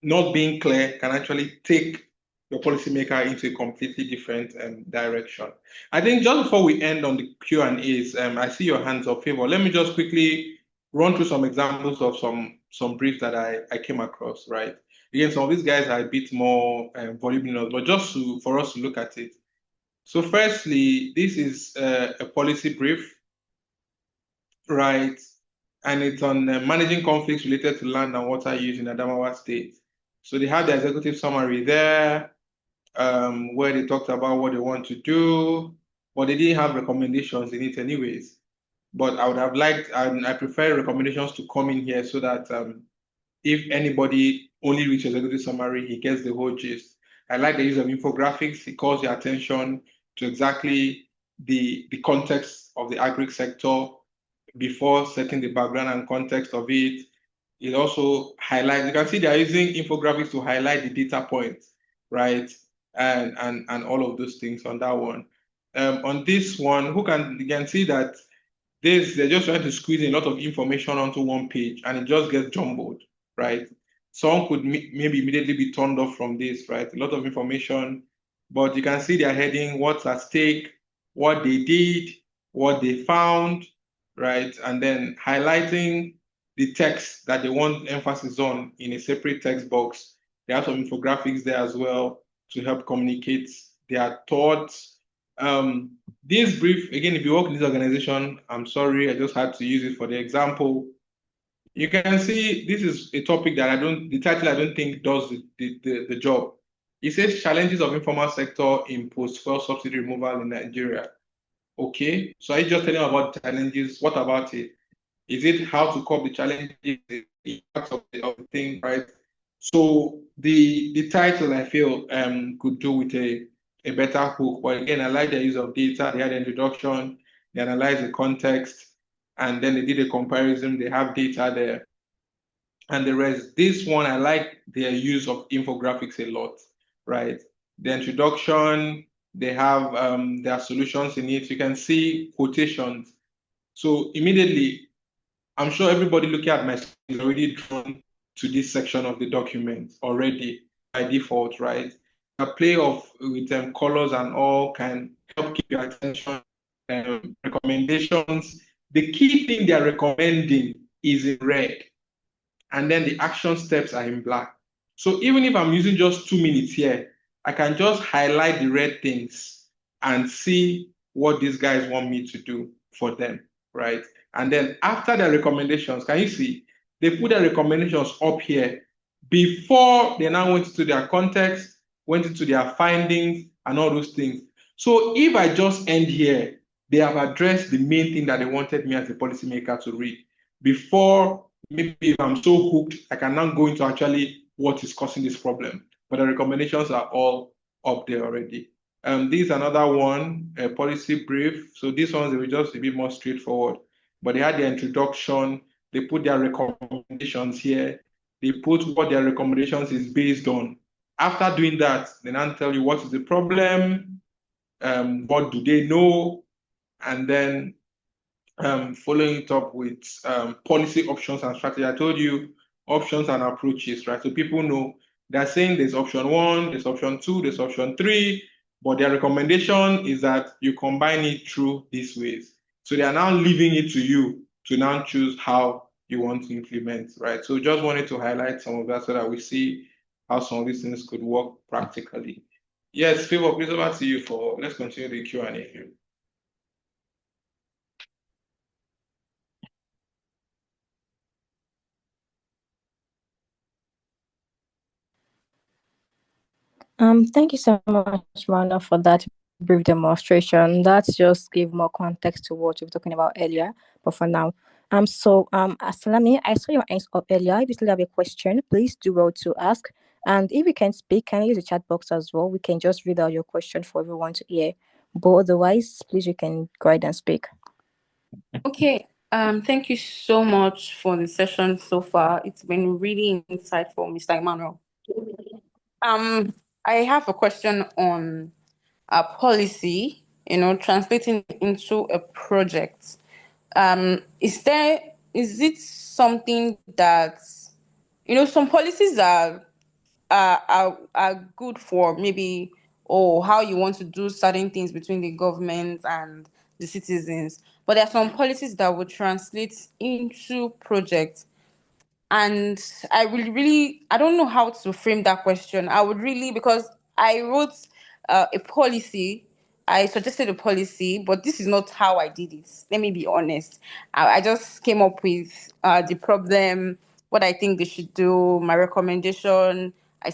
not being clear can actually take your policymaker into a completely different direction. I think just before we end on the Q&As, I see your hands up, Favor. Let me just quickly run through some examples of some briefs that I came across, right? Again, some of these guys are a bit more voluminous, but just for us to look at it. So firstly, this is a policy brief, right? And it's on managing conflicts related to land and water use in Adamawa State. So they had the executive summary there, where they talked about what they want to do. but they didn't have recommendations in it anyways. But I would have liked, and I prefer recommendations to come in here so that if anybody only reads executive summary, he gets the whole gist. I like the use of infographics. It calls your attention to exactly the context of the agri sector before setting the background and context of it. It also highlights, you can see they're using infographics to highlight the data points, right? And all of those things on that one. On this one, you can see that they're just trying to squeeze in a lot of information onto one page and it just gets jumbled, right? Some could maybe immediately be turned off from this, right? A lot of information, but you can see their heading, what's at stake, what they did, what they found, right? And then highlighting the text that they want emphasis on in a separate text box. They have some infographics there as well to help communicate their thoughts. This brief, again, if you work in this organization, I'm sorry, I just had to use it for the example. You can see this is a topic that the title I don't think does the job. It says challenges of informal sector in post-fuel subsidy removal in Nigeria. Okay, so I just telling about challenges. What about it? Is it how to cope the challenges, the impact of the thing, right? So the title I feel could do with a better hook. But again, I like the use of data. They had an introduction, they analyzed the context, and then they did a comparison. They have data there. And the rest, this one, I like their use of infographics a lot, right? The introduction, they have their solutions in it. You can see quotations. So immediately, I'm sure everybody looking at my screen is already drawn to this section of the document already by default, right? A play with colors and all can help keep your attention. Recommendations. The key thing they're recommending is in red, and then the action steps are in black. So even if I'm using just 2 minutes here, I can just highlight the red things and see what these guys want me to do for them, right? And then after the recommendations, can you see? They put their recommendations up here before they now went into their context, went into their findings and all those things. So if I just end here, they have addressed the main thing that they wanted me as a policymaker to read. Before, maybe if I'm so hooked, I can now go into actually what is causing this problem. But the recommendations are all up there already. This is another one, a policy brief. So these ones, they were just a bit more straightforward. But they had their introduction, they put their recommendations here, they put what their recommendations is based on. After doing that, they now tell you what is the problem, what do they know, and then following it up with policy options and strategy. I told you options and approaches, right? So people know they're saying there's option 1, there's option 2, there's option 3, but their recommendation is that you combine it through these ways. So they are now leaving it to you to now choose how you want to implement, right? So just wanted to highlight some of that so that we see how some of these things could work practically. Yes, Favor, please over to you let's continue the Q&A. Thank you so much, Mana, for that brief demonstration. That just gave more context to what we were talking about earlier. But for now, Asalami, I saw your hands up earlier. If you still have a question, please do well to ask. And if you can speak, can you use the chat box as well? We can just read out your question for everyone to hear. But otherwise, please, you can go ahead and speak. Okay. Thank you so much for the session so far. It's been really insightful, Mr. Emmanuel. I have a question on policy, translating into a project. Is it something that, some policies are good for maybe, or how you want to do certain things between the government and the citizens, but there are some policies that would translate into projects. And I don't know how to frame that question. Because I wrote a policy, I suggested a policy, but this is not how I did it. Let me be honest. I just came up with the problem, what I think they should do, my recommendation. I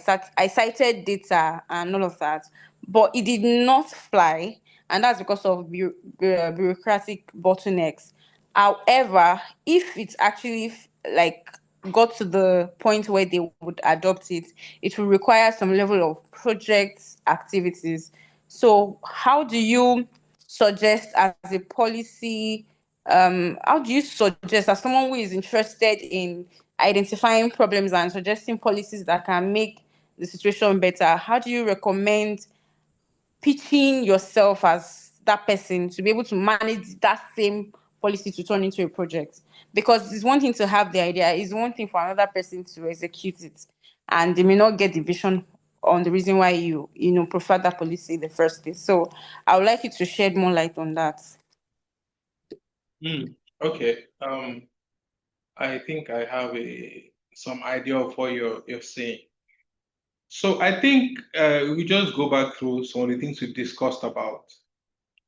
cited data and all of that, but it did not fly. and that's because of bureaucratic bottlenecks. However, if it's actually like got to the point where they would adopt it, it will require some level of project activities. So how do you suggest as a policy, how do you suggest as someone who is interested in identifying problems and suggesting policies that can make the situation better, how do you recommend pitching yourself as that person to be able to manage that same policy to turn into a project? Because it's one thing to have the idea, it's one thing for another person to execute it, and they may not get the vision on the reason why you prefer that policy in the first place. So I would like you to shed more light on that. Okay. I think I have some idea of what you're saying. So I think we just go back through some of the things we discussed about.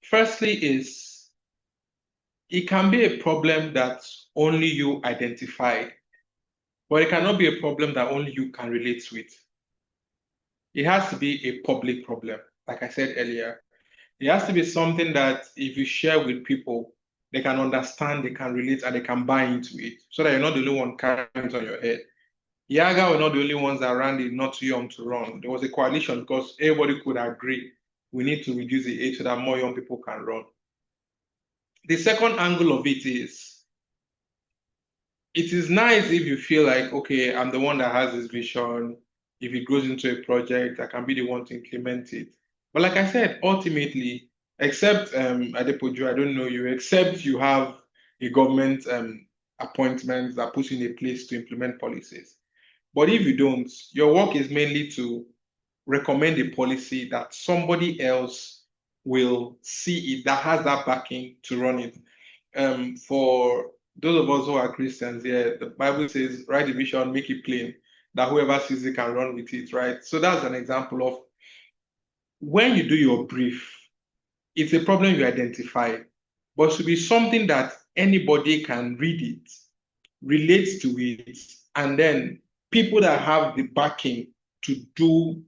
Firstly, is it can be a problem that only you identified, but it cannot be a problem that only you can relate with. It has to be a public problem, like I said earlier. It has to be something that if you share with people, they can understand, they can relate, and they can buy into it, so that you're not the only one carrying it on your head. Yaga were not the only ones that ran it not too young to run. There was a coalition because everybody could agree we need to reduce the age so that more young people can run. The second angle of it is nice if you feel like, okay, I'm the one that has this vision. If it goes into a project, I can be the one to implement it. But like I said, ultimately, except Adepoju, I don't know you, except you have a government appointment that puts you in a place to implement policies. But if you don't, your work is mainly to recommend a policy that somebody else will see it, that has that backing to run it. For those of us who are Christians, yeah, the Bible says, write the vision, make it plain, that whoever sees it can run with it, right? So that's an example of when you do your brief, it's a problem you identify, but to be something that anybody can read it, relate to it, and then people that have the backing to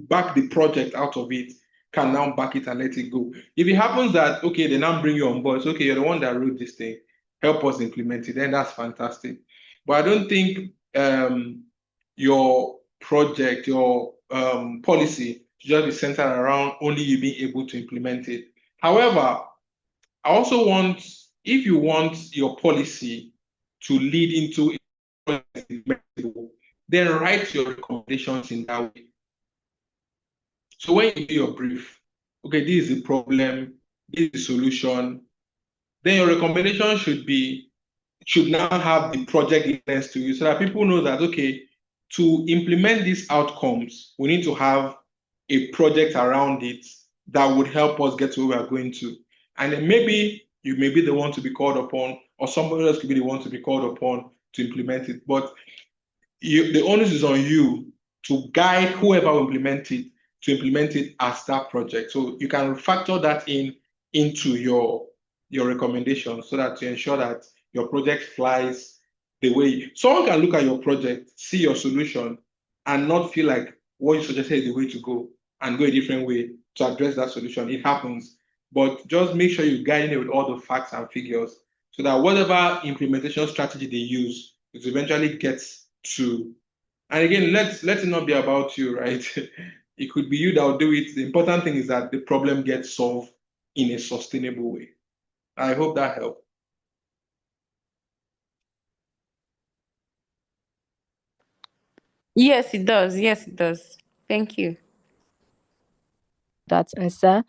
back the project out of it can now back it and let it go. If it happens that, okay, they now bring you on board, so, okay, you're the one that wrote this thing, help us implement it, then that's fantastic. But I don't think your project, your policy should just be centered around only you being able to implement it. However, I also want, if you want your policy to lead into a then write your recommendations in that way. So when you do your brief, okay, this is the problem, this is the solution, then your recommendation should now have the project lens to you so that people know that, okay, to implement these outcomes, we need to have a project around it that would help us get to where we're going to. And then maybe you may be the one to be called upon, or somebody else could be the one to be called upon to implement it. But the onus is on you to guide whoever will implement it to implement it as that project. So you can factor that into your recommendations so that to ensure that your project flies the way. Someone can look at your project, see your solution, and not feel like what you suggested is the way to go and go a different way to address that solution. It happens. But just make sure you're guiding it with all the facts and figures so that whatever implementation strategy they use, it eventually gets to. And again, let it not be about you, right? It could be you that will do it. The important thing is that the problem gets solved in a sustainable way. I hope that helped. Yes, it does. Yes, it does. Thank you. That answer.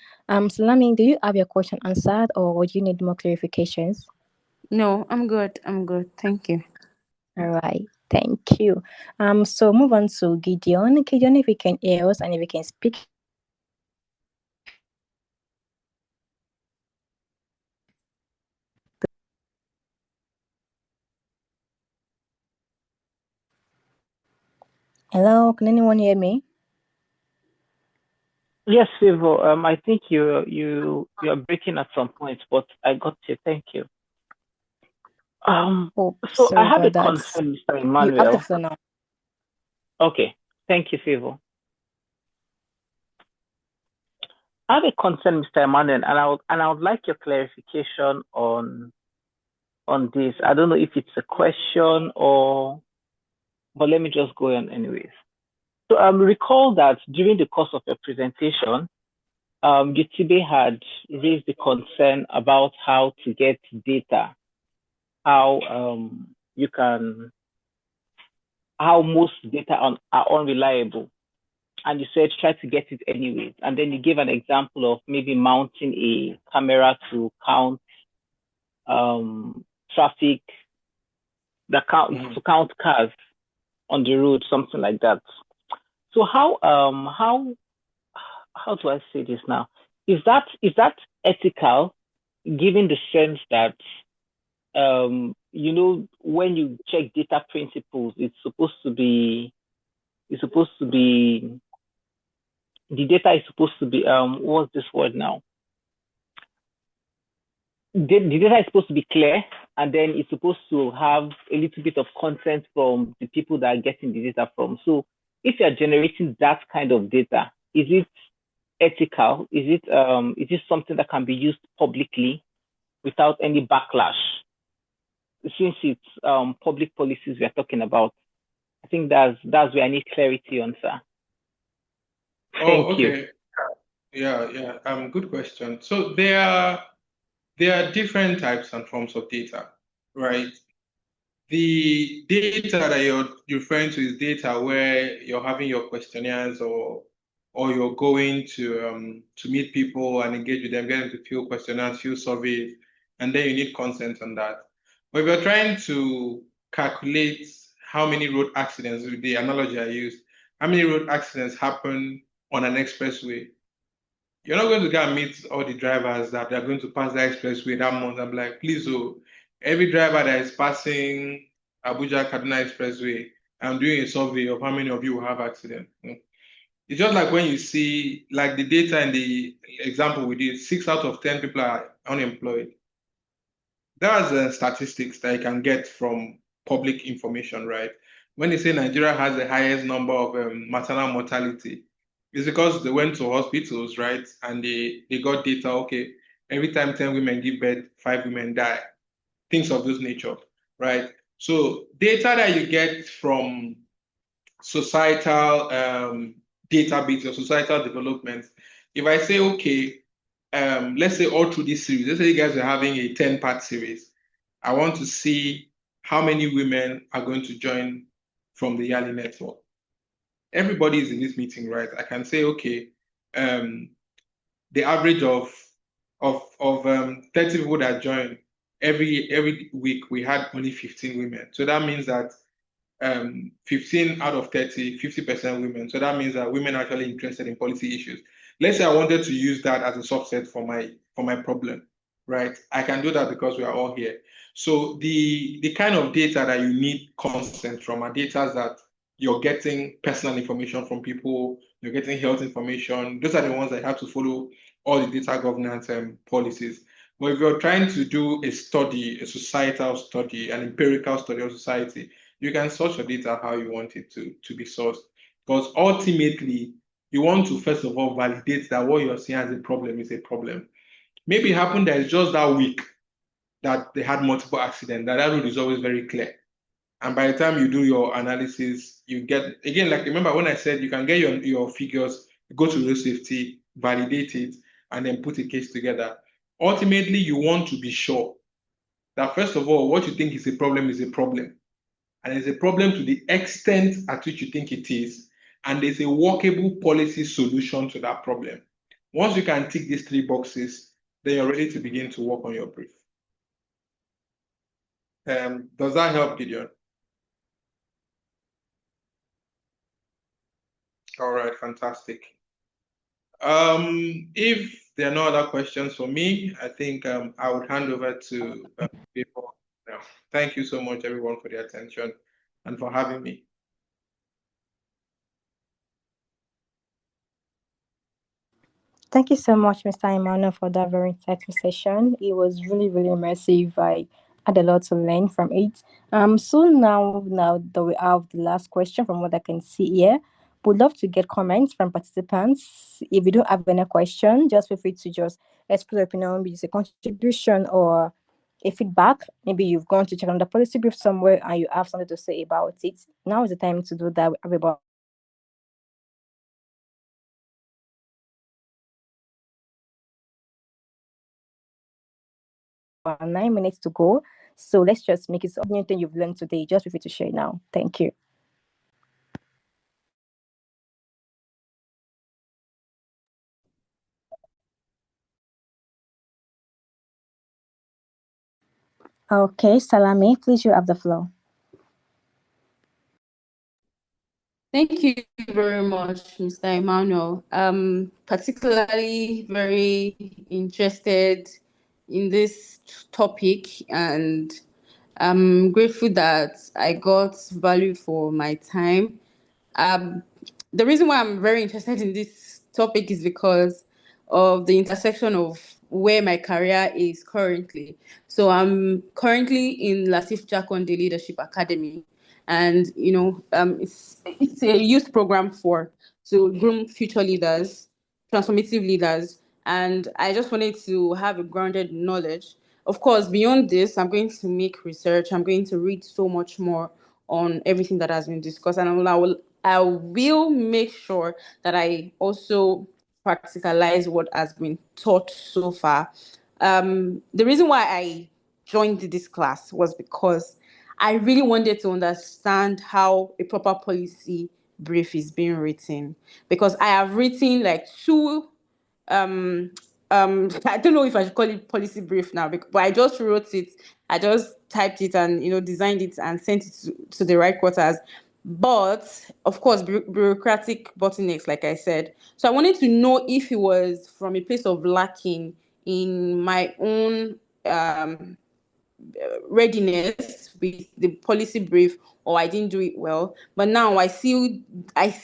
Salami, do you have your question answered or do you need more clarifications? No, I'm good. I'm good. Thank you. All right. Thank you. So move on to Gideon. Gideon, if you can hear us and if you can speak. Hello, can anyone hear me? Yes, Favor. I think you're breaking at some point, but I got you. Thank you. Oh, So I sorry have a about that. concern, Mr. You have the Emmanuel. floor now. Okay. Thank you, Favor. I have a concern, Mr. Emmanuel, and I would like your clarification on this. I don't know if it's a question but let me just go on anyways. So recall that during the course of your presentation, UTB had raised the concern about how to get data, how most data are unreliable. And you said try to get it anyways. And then you gave an example of maybe mounting a camera to count traffic, to count cars on the road, something like that. So how do I say this now? Is that ethical, given the sense that when you check data principles, it's supposed to be the data is supposed to be what's this word now? The data is supposed to be clear, and then it's supposed to have a little bit of content from the people that are getting the data from. So if you're generating that kind of data, is it ethical? Is it something that can be used publicly without any backlash? Since it's public policies we are talking about, I think that's where I need clarity on, sir. Thank you. Yeah. Good question. So there are different types and forms of data, right? The data that you're referring to is data where you're having your questionnaires or you're going to meet people and engage with them, get them to fill questionnaires, fill surveys, and then you need consent on that. But if you're trying to calculate how many road accidents, with the analogy I used, how many road accidents happen on an expressway, you're not going to go and meet all the drivers that are going to pass the expressway that month. I'm like, please, every driver that is passing Abuja Kaduna Expressway, I'm doing a survey of how many of you will have accident. It's just like when you see, like the data in the example we did, 6 out of 10 people are unemployed. That's statistics that you can get from public information, right? When they say Nigeria has the highest number of maternal mortality, it's because they went to hospitals, right? And they got data, okay, every time 10 women give birth, 5 women die. Things of this nature, right? So data that you get from societal database or societal development, if I say, okay, let's say all through this series, let's say you guys are having a 10-part series. I want to see how many women are going to join from the YALI network. Everybody is in this meeting, right? I can say, okay, the average of 30 people that join every week, we had only 15 women. So that means that 15 out of 30, 50% women. So that means that women are actually interested in policy issues. Let's say I wanted to use that as a subset for my problem, right? I can do that because we are all here. So the kind of data that you need consent from are data that you're getting personal information from people, you're getting health information. Those are the ones that have to follow all the data governance policies. But if you're trying to do a study, a societal study, an empirical study of society, you can source your data how you want it to be sourced. Because ultimately, you want to first of all validate that what you're seeing as a problem is a problem. Maybe it happened that it's just that week that they had multiple accidents, that road is always very clear. And by the time you do your analysis, you get, again, like remember when I said you can get your figures, go to road safety, validate it, and then put a case together. Ultimately, you want to be sure that first of all, what you think is a problem is a problem. And it's a problem to the extent at which you think it is. And there's a workable policy solution to that problem. Once you can tick these 3 boxes, then you're ready to begin to work on your brief. Does that help, Gideon? All right, fantastic. If there are no other questions for me, I think I would hand over to people now. Thank you so much, everyone, for the attention and for having me. Thank you so much, Mr. Emmanuel, for that very insightful session. It was really, really immersive. I had a lot to learn from it. So now that we have the last question from what I can see here, Would love to get comments from participants. If you don't have any question, just feel free to just express your opinion, maybe it's a contribution or a feedback. Maybe you've gone to check on the policy brief somewhere and you have something to say about it. Now is the time to do that. We have about 9 minutes to go. So let's just make it anything you've learned today. Just feel free to share now. Thank you. Okay, Salami, please, you have the floor. Thank you very much, Mr. Emmanuel. Particularly very interested in this topic, and I'm grateful that I got value for my time. The reason why I'm very interested in this topic is because of the intersection of where my career is currently. So I'm currently in Latif Jakonde Leadership Academy, and it's a youth program for to groom future leaders, transformative leaders, and I just wanted to have a grounded knowledge. Of course, beyond this, I'm going to make research. I'm going to read so much more on everything that has been discussed, and I will make sure that I also practicalize what has been taught so far. The reason why I joined this class was because I really wanted to understand how a proper policy brief is being written, because I have written like two I don't know if I should call it policy brief now, but I just wrote it. I just typed it and designed it and sent it to the right quarters. But of course, bureaucratic bottlenecks, like I said. So I wanted to know if it was from a place of lacking in my own readiness with the policy brief, or I didn't do it well. But now I see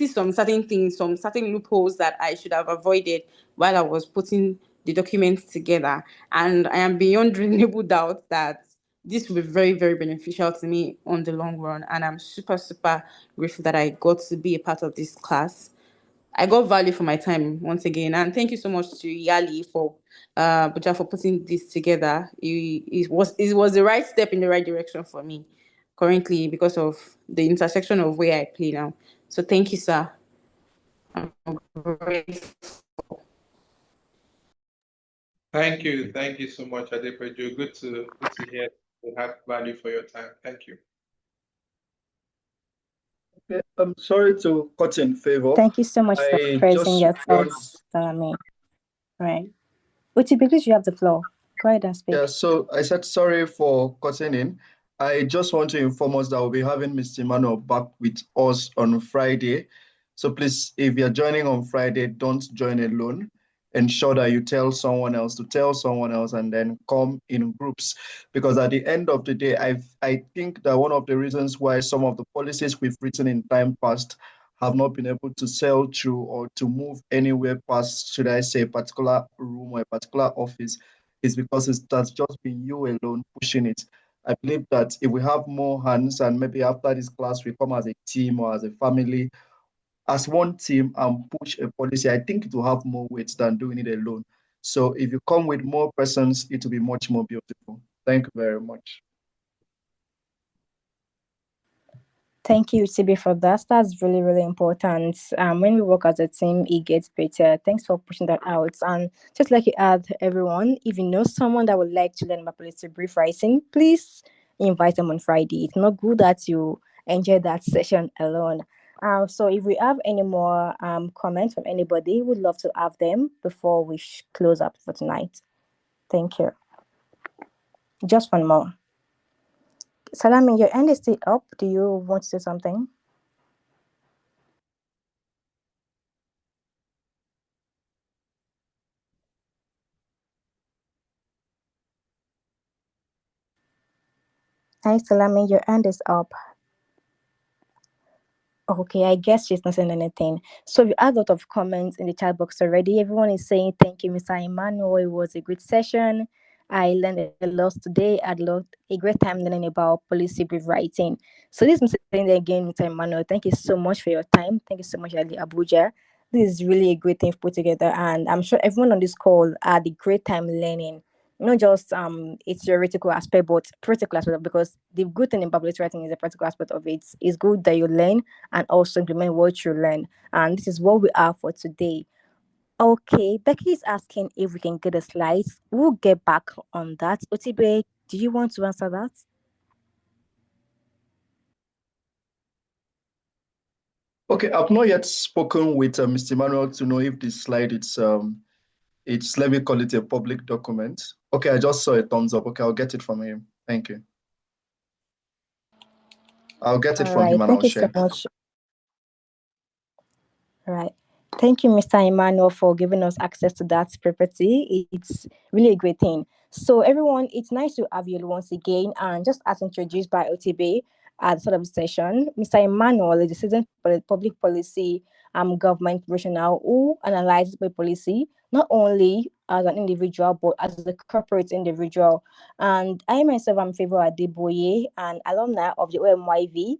some certain things, some certain loopholes that I should have avoided while I was putting the documents together. And I am beyond reasonable doubt that this will be very, very beneficial to me on the long run. And I'm super, super grateful that I got to be a part of this class. I got value for my time once again, and thank you so much to YALI for Abuja for putting this together. It was the right step in the right direction for me currently because of the intersection of where I play now. So thank you, sir. I'm grateful. Thank you so much, Adepeju. Good to hear you have value for your time. Thank you. Okay, I'm sorry to cut in favor. Thank you so much for I praising just your want thoughts, Salami. Right. Uti, please, you have the floor. Go ahead and speak. Yeah, so I said sorry for cutting in. I just want to inform us that we'll be having Mr. Emmanuel back with us on Friday. So please, if you're joining on Friday, don't join alone. Ensure that you tell someone else to tell someone else and then come in groups. Because at the end of the day, I think that one of the reasons why some of the policies we've written in time past have not been able to sell through or to move anywhere past, should I say, a particular room or a particular office is because that's just been you alone pushing it. I believe that if we have more hands and maybe after this class we come as a team or as a family, as one team and push a policy, I think it will have more weight than doing it alone. So if you come with more persons, it will be much more beautiful. Thank you very much. Thank you, Tibi, for that. That's really, really important. When we work as a team, it gets better. Thanks for pushing that out. And just like you add, everyone, if you know someone that would like to learn about policy brief writing, please invite them on Friday. It's not good that you enjoy that session alone. So if we have any more comments from anybody, we'd love to have them before we close up for tonight. Thank you. Just one more. Salami, your end is still up. Do you want to say something? Hi, Salami, your hand is up. Okay, I guess she's not saying anything. So we had a lot of comments in the chat box already. Everyone is saying thank you, Mr. Emmanuel. It was a good session. I learned a lot today. I had a great time learning about policy brief writing. So this is Mr. again, Mr. Emmanuel. Thank you so much for your time. Thank you so much, YALI Abuja. This is really a great thing to put together, and I'm sure everyone on this call had a great time learning. Not just its theoretical aspect, but practical aspect, because the good thing in public writing is the practical aspect of it. It's good that you learn and also implement what you learn. And this is what we are for today. Okay, Becky is asking if we can get the slides. We'll get back on that. Otibe, do you want to answer that? Okay, I've not yet spoken with Mr. Emmanuel to know if this slide it's let me call it a public document. Okay, I just saw a thumbs up. Okay, I'll get it from him. Thank you. I'll get it All from him right, and thank I'll you share. so much. All right. Thank you, Mr. Emmanuel, for giving us access to that property. It's really a great thing. So, everyone, it's nice to have you once again. And just as introduced by OTB at the start of the session, Mr. Emmanuel is a citizen public policy government professional who analyzes public policy not only as an individual but as a corporate individual. And I myself am Favor Adeboye, an alumni of the OMYV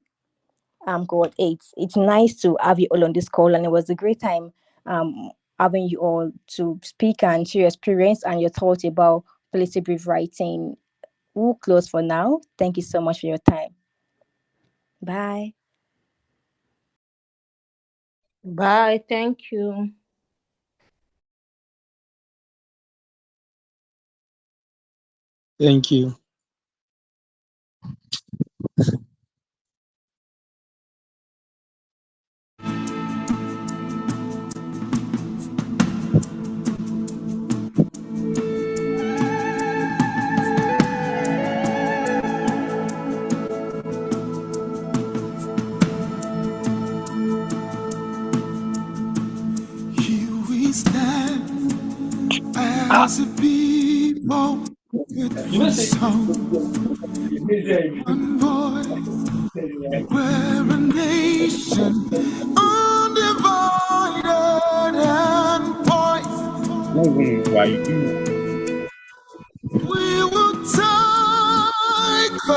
cohort 8. It's nice to have you all on this call, and it was a great time having you all to speak and share your experience and your thoughts about policy brief writing. We'll close for now. Thank you so much for your time. Bye. Bye. Thank you. Thank you. Here we stand as a people with one song, one voice, we're a nation undivided and poised. We will take a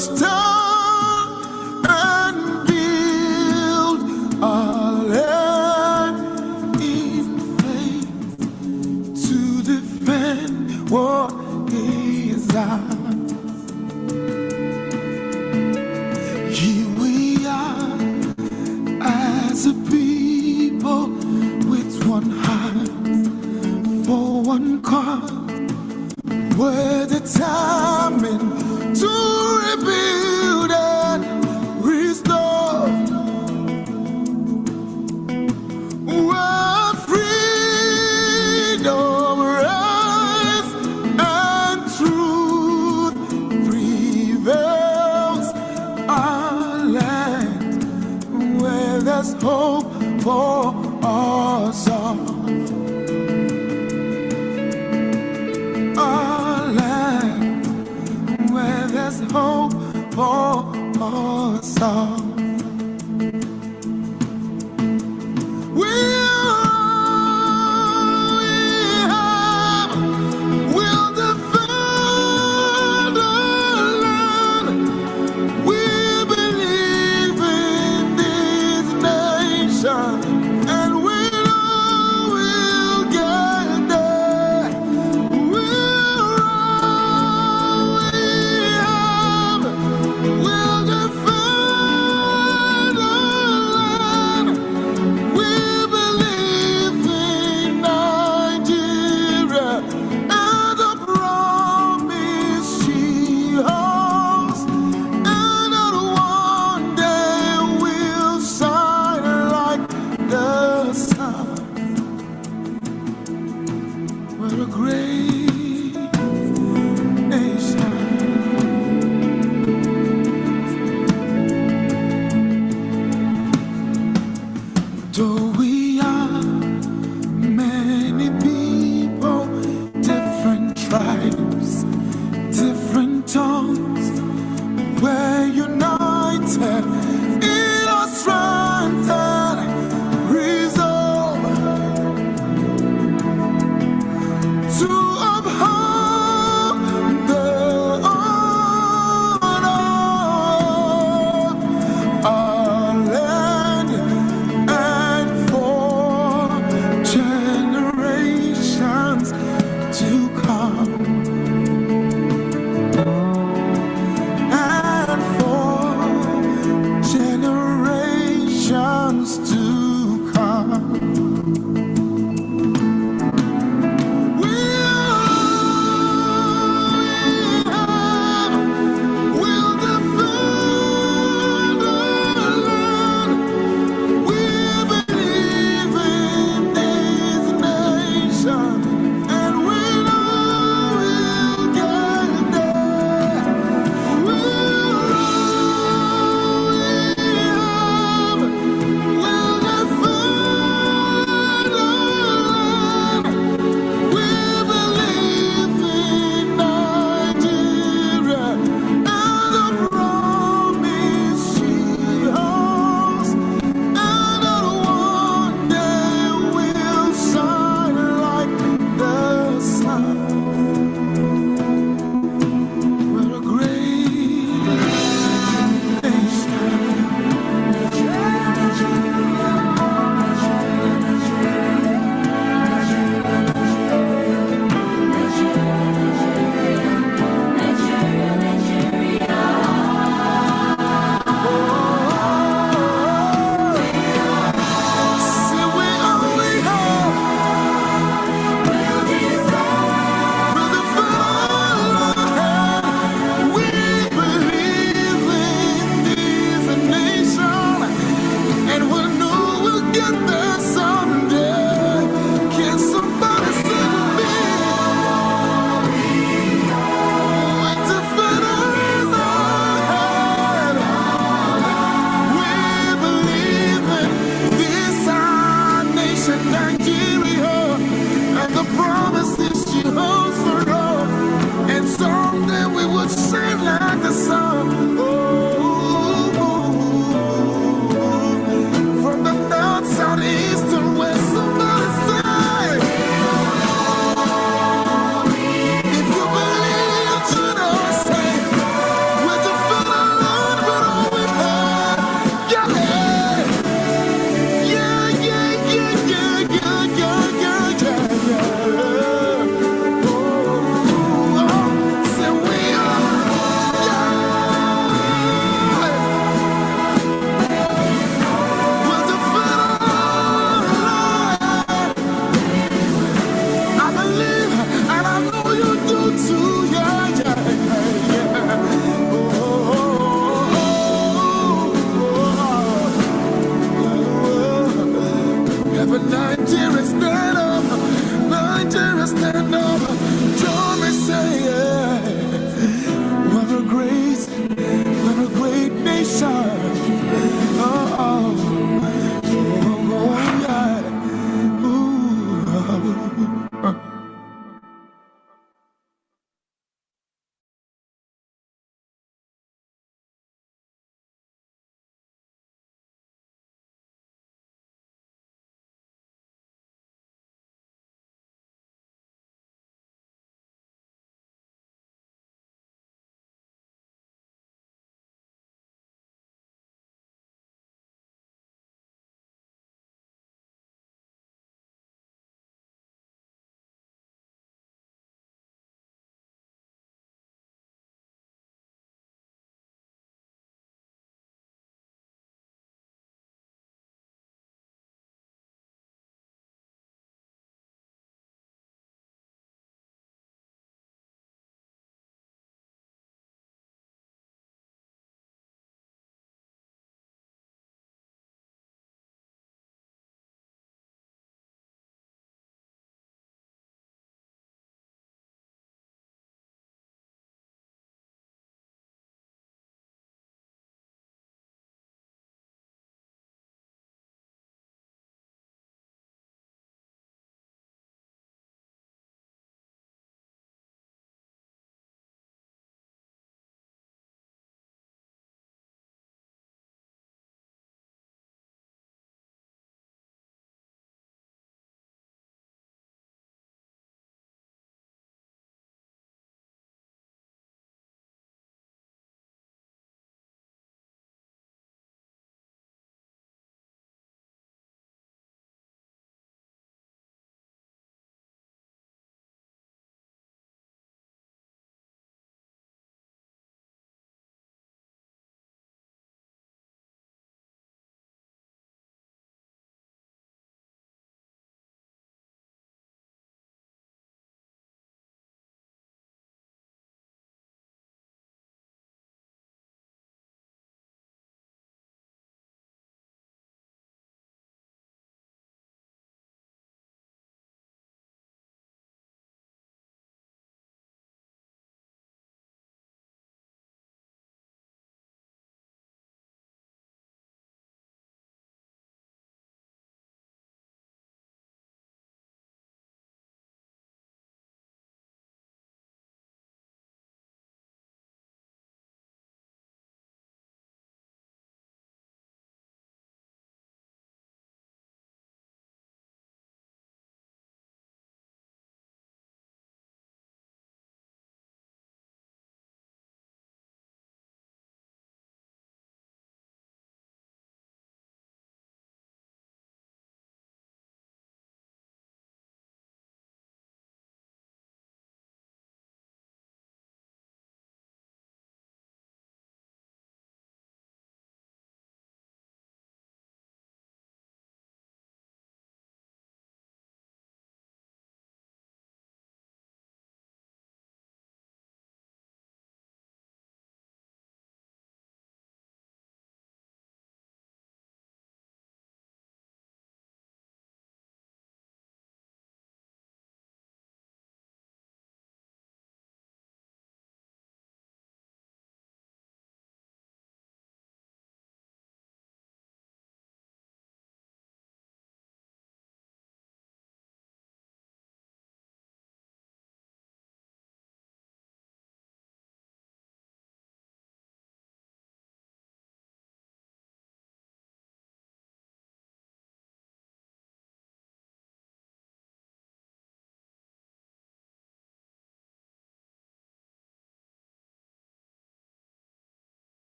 stand and build our land in faith to defend what is ours. Here we are as a people with one heart for one cause. We're determined to rebuild and restore. Where freedom reigns and truth prevails. Our land where there's hope for us all. Hope for us all.